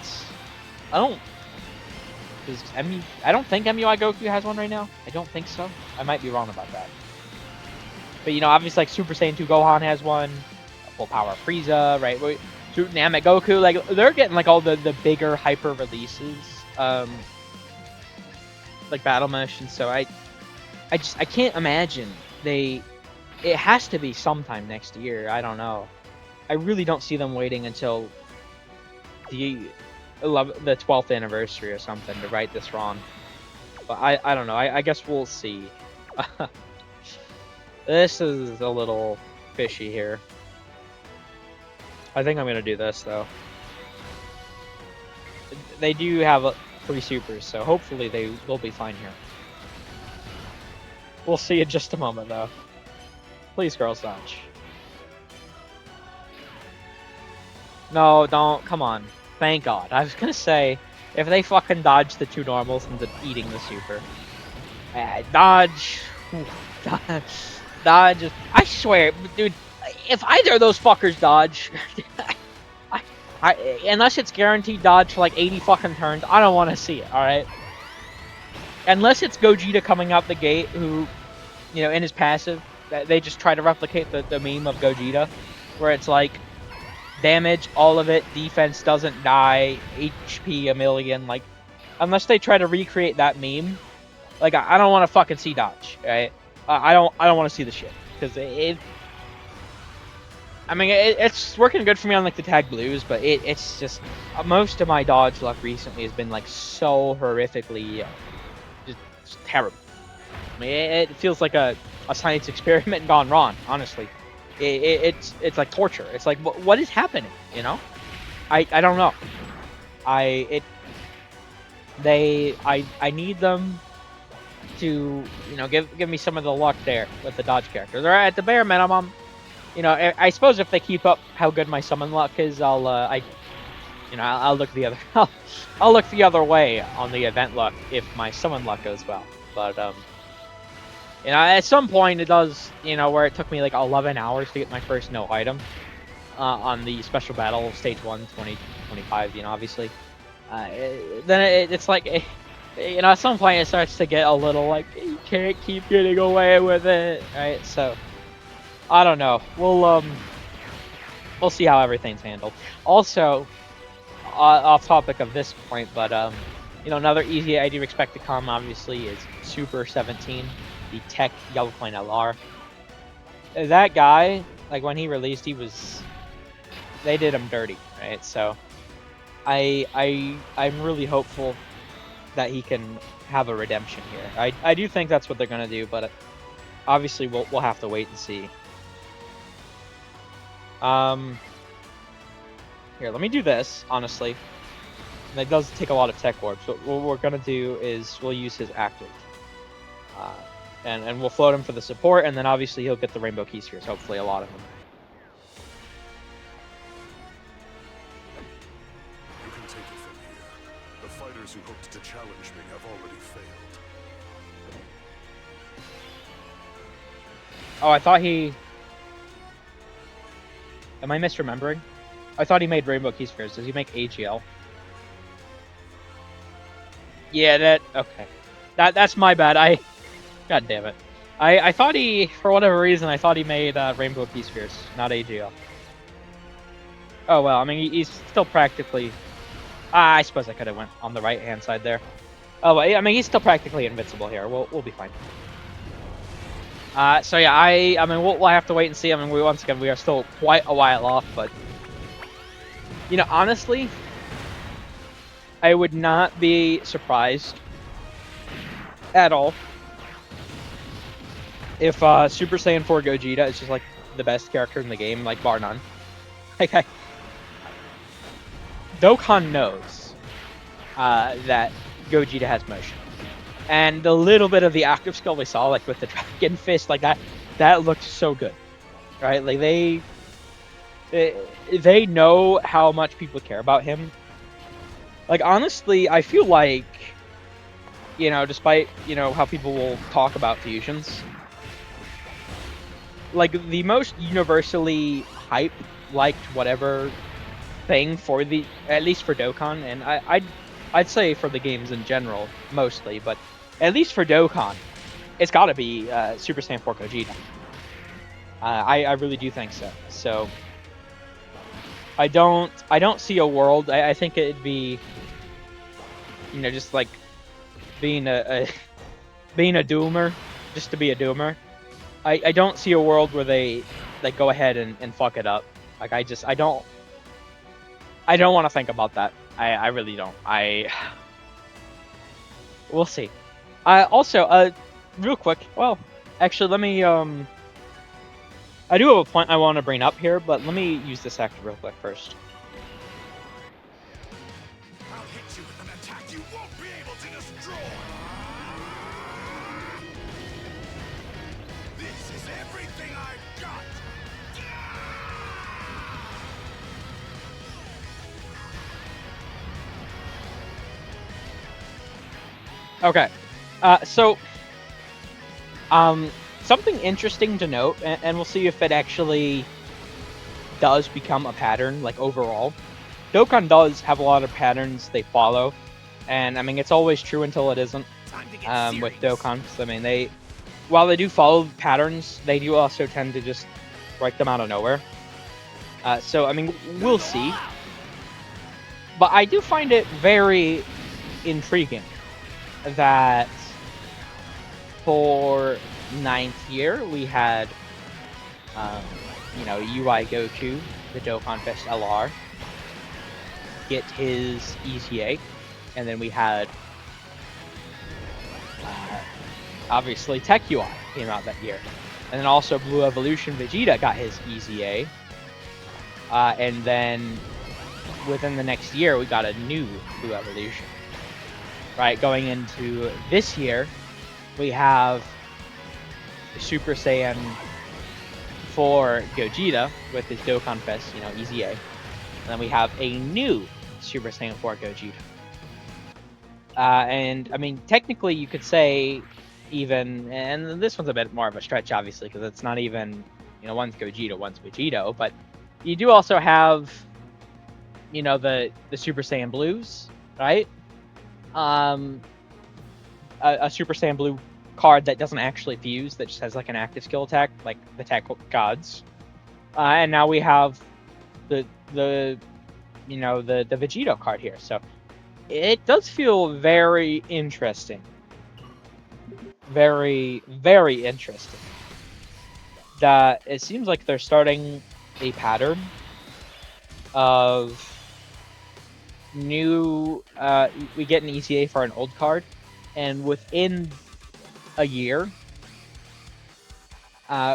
[SPEAKER 1] think MUI Goku has one right now. I don't think so. I might be wrong about that. But, obviously, like, Super Saiyan 2 Gohan has one. Full Power Frieza, right? Namek Goku, like, they're getting, like, all the bigger hyper releases. Like, battle motions. So, I can't imagine it has to be sometime next year. I don't know. I really don't see them waiting until the 12th anniversary or something to right this wrong. But I don't know. I guess we'll see. This is a little fishy here. I think I'm gonna do this though. They do have 3 supers, so hopefully they'll be fine here. We'll see in just a moment though. Please, girls, dodge. No, don't. Come on. Thank God. I was gonna say, if they fucking dodge the 2 normals into eating the super. Dodge. Dodge. I swear, dude, if either of those fuckers dodge, unless it's guaranteed dodge for like 80 fucking turns, I don't want to see it, alright? Unless it's Gogeta coming out the gate who, in his passive, they just try to replicate the meme of Gogeta, where it's like, damage, all of it, defense doesn't die, HP a million, like, unless they try to recreate that meme, like, I don't want to fucking see dodge, right? I don't want to see the shit, because it's working good for me on, like, the tag blues, but it's just, most of my dodge luck recently has been, like, so horrifically, just terrible. I mean, it feels like a science experiment gone wrong, honestly. It's like torture. It's like, what is happening, I don't know. I need them to, give me some of the luck there with the dodge characters. Or at the bare minimum, I suppose if they keep up how good my summon luck is, I'll look the other I'll look the other way on the event luck if my summon luck goes well. But at some point it does, where it took me like 11 hours to get my first no item on the special battle stage 1 2025, obviously. Then it's like, at some point it starts to get a little like, you can't keep getting away with it, right? So I don't know. We'll see how everything's handled. Also, off topic of this point, but another easy I do expect to come obviously is Super 17. The Tech Yellow Coin LR. That guy, like when he released, they did him dirty, right? So I'm really hopeful that he can have a redemption here. I do think that's what they're gonna do, but obviously we'll have to wait and see. Here, let me do this, honestly. That does take a lot of tech orbs, but what we're gonna do is we'll use his active. And we'll float him for the support, and then obviously he'll get the Rainbow Key Spheres, hopefully a lot of them.
[SPEAKER 2] You can take it from here. The fighters who hoped to challenge me have already failed.
[SPEAKER 1] Oh, I thought he... Am I misremembering? I thought he made Rainbow Key Spheres. Does he make AGL? Yeah, that... Okay. That's my bad. God damn it. I thought he... For whatever reason, I thought he made Rainbow Key Spheres, not AGL. Oh, well, I mean, he's still practically... I suppose I could have went on the right-hand side there. Oh, well, I mean, he's still practically invincible here. We'll be fine. So yeah, I mean, we'll have to wait and see. I mean, once again, we are still quite a while off, but... You know, honestly, I would not be surprised at all if Super Saiyan 4 Gogeta is just like the best character in the game, like bar none. Like, Dokkan knows that Gogeta has motion, and the little bit of the active skill we saw, like with the Dragon Fist, like that looked so good, right? Like they know how much people care about him. Like, honestly, I feel like, you know, despite, you know, how people will talk about fusions, like, the most universally liked whatever thing for the, at least for Dokkan, and I'd say for the games in general, mostly, but at least for Dokkan, it's gotta be Super Saiyan 4 Gogeta. I really do think so. So, I don't see a world, I think it'd be, you know, just like being being a doomer, just to be a doomer. I don't see a world where they go ahead and fuck it up. Like, I don't want to think about that. I really don't. We'll see. Also, real quick, well, actually, let me I do have a point I want to bring up here, but let me use this actor real quick first.
[SPEAKER 2] I'll hit you with an attack you won't be able to destroy! This is everything I've got!
[SPEAKER 1] Okay, something interesting to note, and we'll see if it actually does become a pattern, like, overall. Dokkan does have a lot of patterns they follow, and, I mean, it's always true until it isn't, with Dokkan. I mean, while they do follow patterns, they do also tend to just break them out of nowhere. So, I mean, we'll see. But I do find it very intriguing that for 9th year we had, you know, UI Goku, the Dokkan Fest LR, get his EZA, and then we had obviously Tech UI came out that year, and then also Blue Evolution Vegeta got his EZA, and then within the next year we got a new Blue Evolution. Right, going into this year, we have Super Saiyan 4 Gogeta with his Dokkan Fest, you know, EZA. And then we have a new Super Saiyan 4 Gogeta. And, I mean, technically you could say even, and this one's a bit more of a stretch, obviously, because it's not even, you know, one's Gogeta, one's Vegito, but you do also have, you know, the Super Saiyan Blues, right? A Super Saiyan Blue card that doesn't actually fuse, that just has like an active skill attack, like the Tech Gods. And now we have the you know, the Vegito card here. So it does feel very interesting. Very, very interesting. That it seems like they're starting a pattern of new we get an ECA for an old card, and within a year,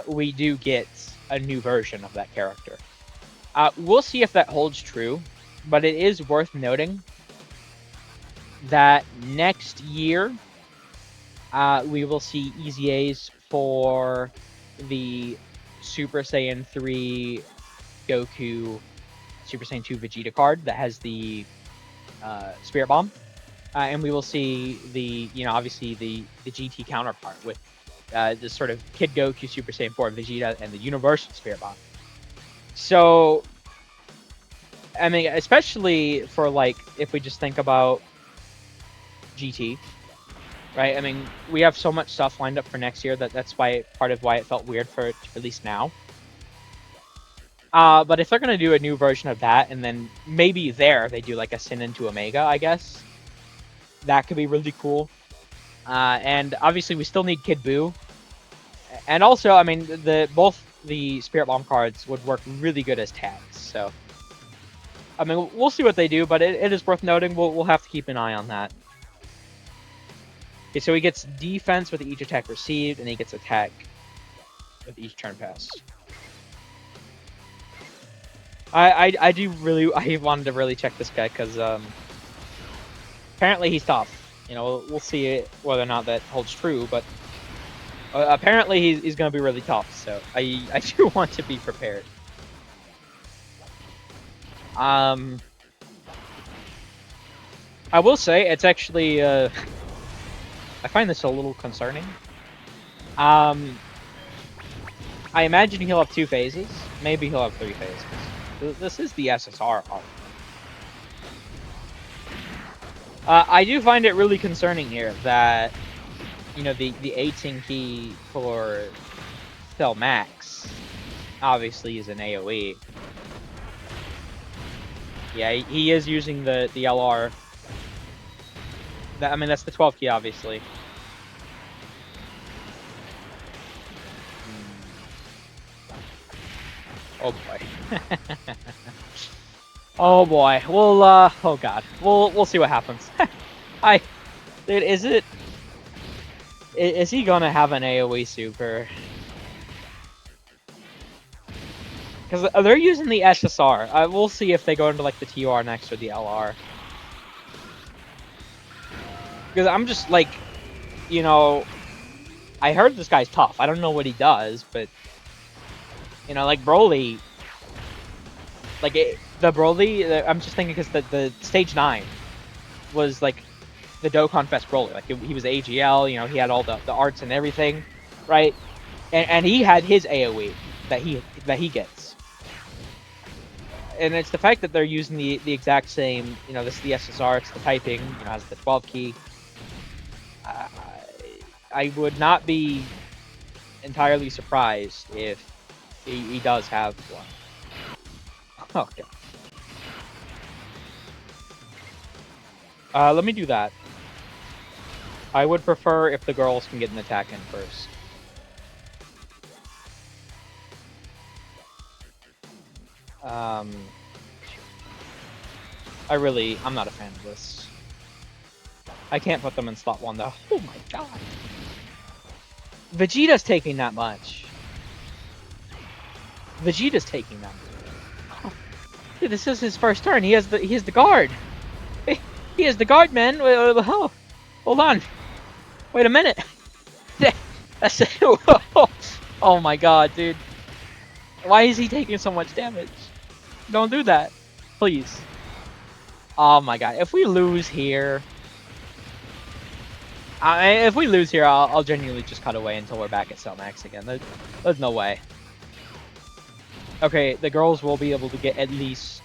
[SPEAKER 1] we do get a new version of that character. We'll see if that holds true, but it is worth noting that next year we will see EZAs for the Super Saiyan 3 Goku, Super Saiyan 2 Vegeta card that has the Spirit Bomb. And we will see the, obviously the GT counterpart with the sort of Kid Goku Super Saiyan 4 Vegeta and the Universal Spirit Bomb. So, I mean, especially for like, if we just think about GT, right? I mean, we have so much stuff lined up for next year that's why part of why it felt weird for it to release now. But if they're gonna do a new version of that, and then maybe they do like a Sin into Omega, I guess that could be really cool. And obviously, we still need Kid Buu, and also, I mean, both the Spirit Bomb cards would work really good as tags. So, I mean, we'll see what they do, but it is worth noting. We'll have to keep an eye on that. Okay, so he gets defense with each attack received, and he gets attack with each turn passed. I wanted to really check this guy because apparently he's tough. We'll see whether or not that holds true, but apparently he's going to be really tough. So I do want to be prepared. I will say it's actually I find this a little concerning. I imagine he'll have 2 phases. Maybe he'll have 3 phases. This is the SSR arc. I do find it really concerning here that, the 18 key for Cell Max obviously is an AoE. Yeah, he is using the LR. I mean, that's the 12 key, obviously. Oh boy. Oh boy. Oh god. We'll see what happens. Dude, is he gonna have an AoE super? Because they're using the SSR. We'll see if they go into like the TUR next or the LR. Because I'm just like, I heard this guy's tough. I don't know what he does, but like Broly, like the Broly. I'm just thinking because the stage 9 was like the Dokkan Fest Broly. Like he was AGL. He had all the arts and everything, right? And he had his AoE that he gets. And it's the fact that they're using the exact same. This is the SSR. It's the typing. Has the 12 key. I would not be entirely surprised if he does have one. Okay. Let me do that. I would prefer if the girls can get an attack in first. I'm not a fan of this. I can't put them in slot 1 though. Oh my god. Vegeta's taking that much. Vegeta's taking that much. Dude, this is his first turn. He has the guard. He has the guard, man. Oh, hold on. Wait a minute. That's oh my god, dude. Why is he taking so much damage? Don't do that. Please. Oh my god. If we lose here... if we lose here, I'll genuinely just cut away until we're back at Cell Max again. There's no way. Okay, the girls will be able to get at least...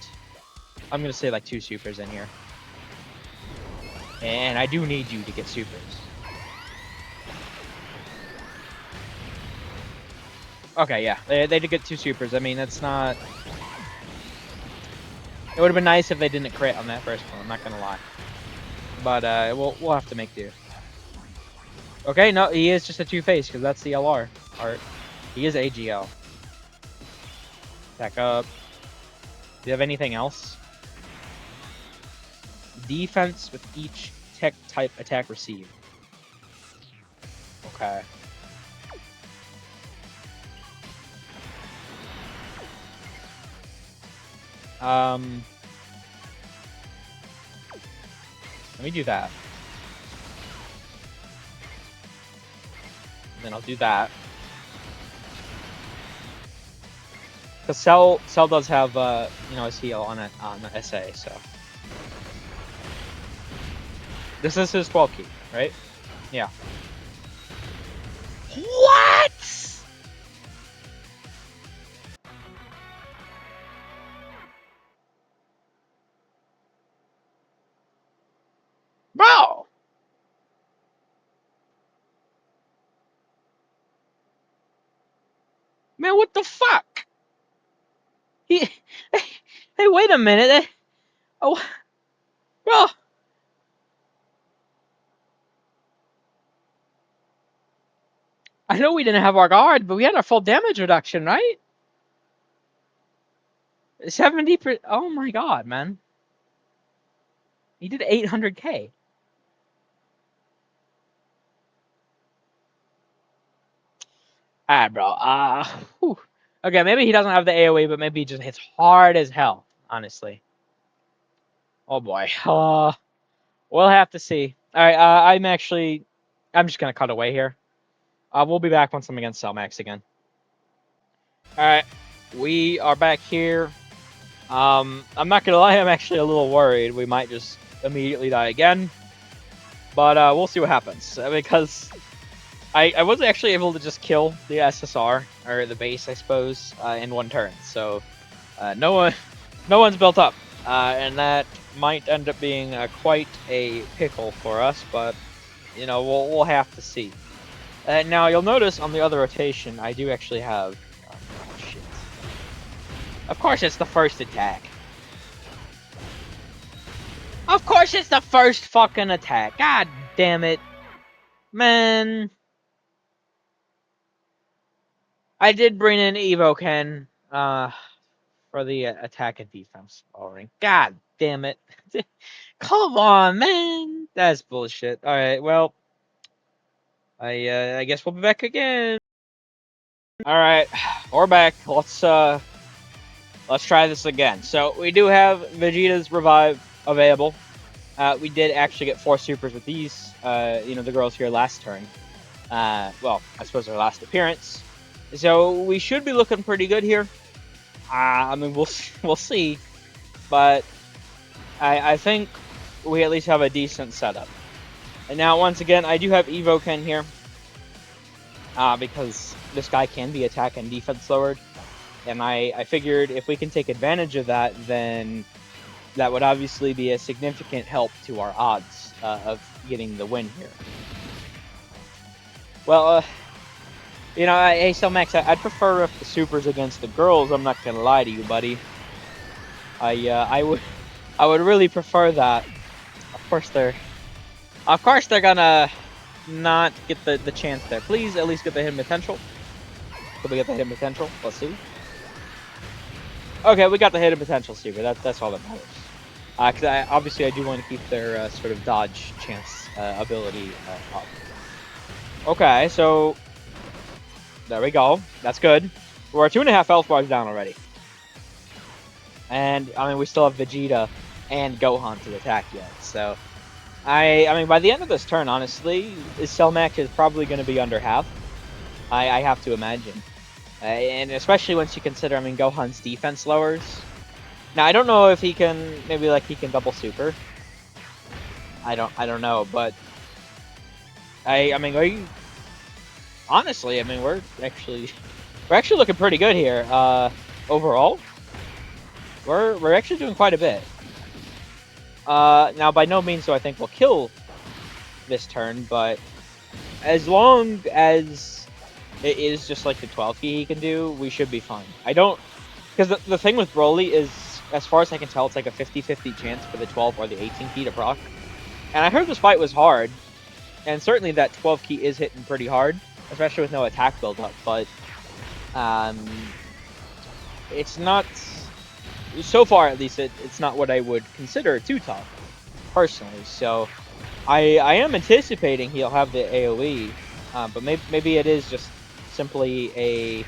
[SPEAKER 1] I'm going to say like 2 supers in here. And I do need you to get supers. Okay, yeah. They did get 2 supers. I mean, that's not... It would have been nice if they didn't crit on that first one, I'm not going to lie. But we'll have to make do. Okay, no, he is just a 2-phase, because that's the LR art. He is AGL. Back up. Do you have anything else? defense with each tech type attack received. Okay. Let me do that. And then I'll do that. Because Cell does have his heal on it on the SA, so this is his 12 key, right? Yeah. What? Bro! Man, what the fuck? He, hey, wait a minute. Oh, bro. I know we didn't have our guard, but we had our full damage reduction, right? 70%. Oh my god, man. He did 800k. Alright, bro. Okay, maybe he doesn't have the AoE, but maybe he just hits hard as hell, honestly. Oh boy. We'll have to see. Alright, I'm just gonna cut away here. We'll be back once I'm against Cellmax again. Alright, we are back here. I'm not gonna lie, I'm actually a little worried we might just immediately die again. But we'll see what happens. Because I was actually able to just kill the SSR, or the base, I suppose, in one turn. So no one's built up. And that might end up being quite a pickle for us, but we'll have to see. Now you'll notice on the other rotation, I do actually have. Oh, shit. Of course, it's the first attack. Of course, it's the first fucking attack. God damn it, man. I did bring in Evoken for the attack and defense lowering. God damn it. Come on, man. That's bullshit. Alright, well, I guess we'll be back again. Alright, we're back. Let's try this again. So we do have Vegeta's Revive available. We did actually get 4 supers with these, the girls here last turn. Well, I suppose their last appearance. So we should be looking pretty good here. I mean, we'll see, but I think we at least have a decent setup. And now, once again, I do have Evoken here, because this guy can be attack and defense lowered, and I figured if we can take advantage of that, then that would obviously be a significant help to our odds of getting the win here. Well, hey, so Max, I'd prefer if the supers against the girls. I'm not gonna lie to you, buddy. I would really prefer that. Of course they're gonna not get the chance there. Please at least get the hidden potential. Could we get the hidden potential? Let's see. Okay, we got the hidden potential super. That's all that matters. Because obviously I do want to keep their sort of dodge chance ability up. Okay, so there we go. That's good. We're 2.5 health bars down already. And, I mean, we still have Vegeta and Gohan to attack yet. So, I mean, by the end of this turn, honestly, Cellmax is probably going to be under half. I have to imagine. And especially once you consider, I mean, Gohan's defense lowers. Now, I don't know if he can, maybe, like, he can double super. I don't know, but I mean, honestly, I mean, we're actually looking pretty good here. Overall, we're actually doing quite a bit. Now, by no means do I think we'll kill this turn, but as long as it is just like the 12 key he can do, we should be fine. I don't, because the thing with Broly is, as far as I can tell, it's like a 50-50 chance for the 12 or the 18 key to proc. And I heard this fight was hard, and certainly that 12 key is hitting pretty hard, especially with no attack build up, but it's not, so far at least, it's not what I would consider too tough. personally. So I am anticipating he'll have the AOE, but maybe it is just simply a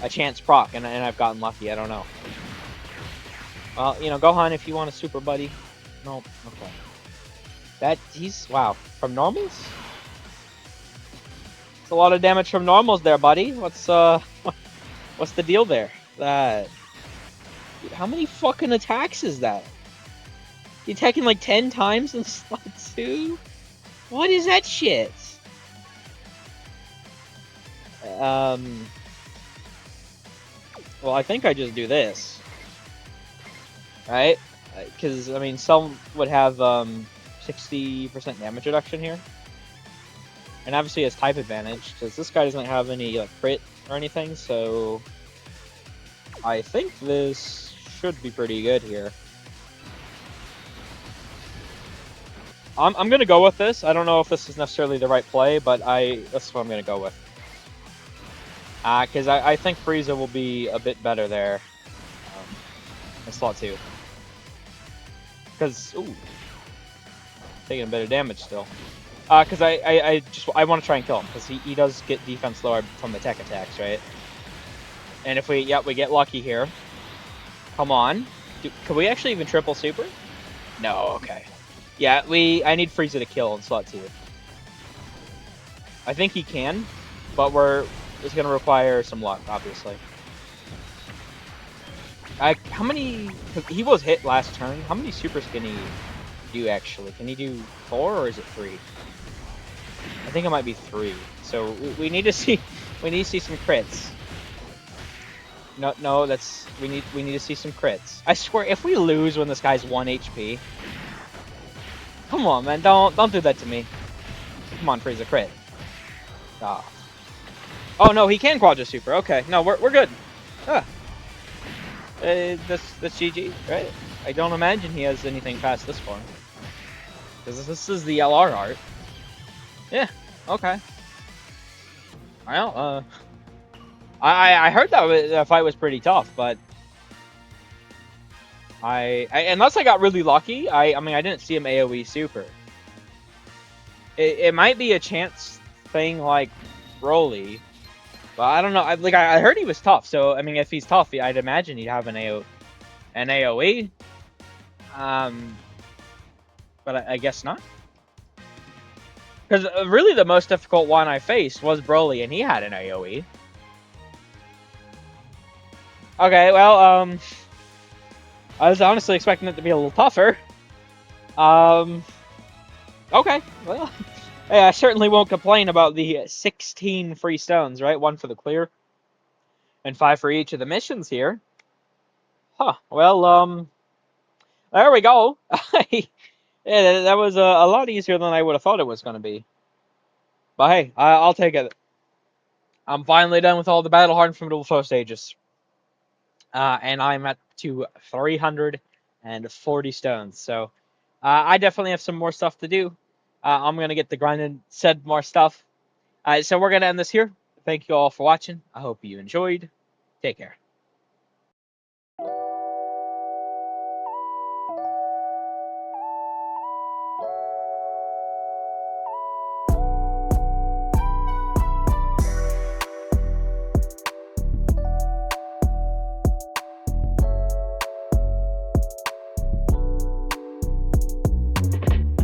[SPEAKER 1] chance proc, and I've gotten lucky. I don't know. Well, you know, Gohan, if you want a super buddy, no, okay. He's wow from normals. It's a lot of damage from normals there, buddy. What's what's the deal there? That dude, how many fucking attacks is that? You attacking like 10 times in slot 2? What is that shit? Um. Well, I think I just do this, right? Because I mean, some would have 60% damage reduction here, and obviously has type advantage because this guy doesn't have any like crit or anything. So I think this should be pretty good here. I'm gonna go with this. I don't know if this is necessarily the right play, but that's what I'm gonna go with. Because I think Frieza will be a bit better there in slot 2. Because, ooh, taking a bit of damage still. Because I want to try and kill him, because he does get defense lowered from the tech attacks, right? And if we get lucky here. Come on. Can we actually even triple super? No, okay. Yeah, I need Frieza to kill in slot 2. I think he can, but it's going to require some luck, obviously. How many... He was hit last turn. How many supers can he do, actually? Can he do 4, or is it 3? I think it might be 3. So we need to see... We need to see some crits. No, that's... We need to see some crits. I swear, if we lose when this guy's 1 HP... Come on, man. Don't do that to me. Come on, Frieza, crit. Oh, no, he can Quadra Super. Okay, no, we're good. That's GG, right? I don't imagine he has anything past this far. Because this is the LR art. Yeah, okay. Well, I heard that fight was pretty tough, but unless I got really lucky, I mean I didn't see him AoE super. It might be a chance thing like Broly, but I don't know. I heard he was tough, so I mean if he's tough, I'd imagine he'd have an AoE. But I guess not. Because really the most difficult one I faced was Broly, and he had an AoE. Okay, well, I was honestly expecting it to be a little tougher. Okay, well, hey, I certainly won't complain about the 16 free stones, right? 1 for the clear, and 5 for each of the missions here. Huh, well, there we go. Yeah, that was a lot easier than I would have thought it was going to be. But hey, I'll take it. I'm finally done with all the battle hard and formidable foe stages. And I'm at to 340 stones. So I definitely have some more stuff to do. I'm going to get the grind and said more stuff. So we're going to end this here. Thank you all for watching. I hope you enjoyed. Take care.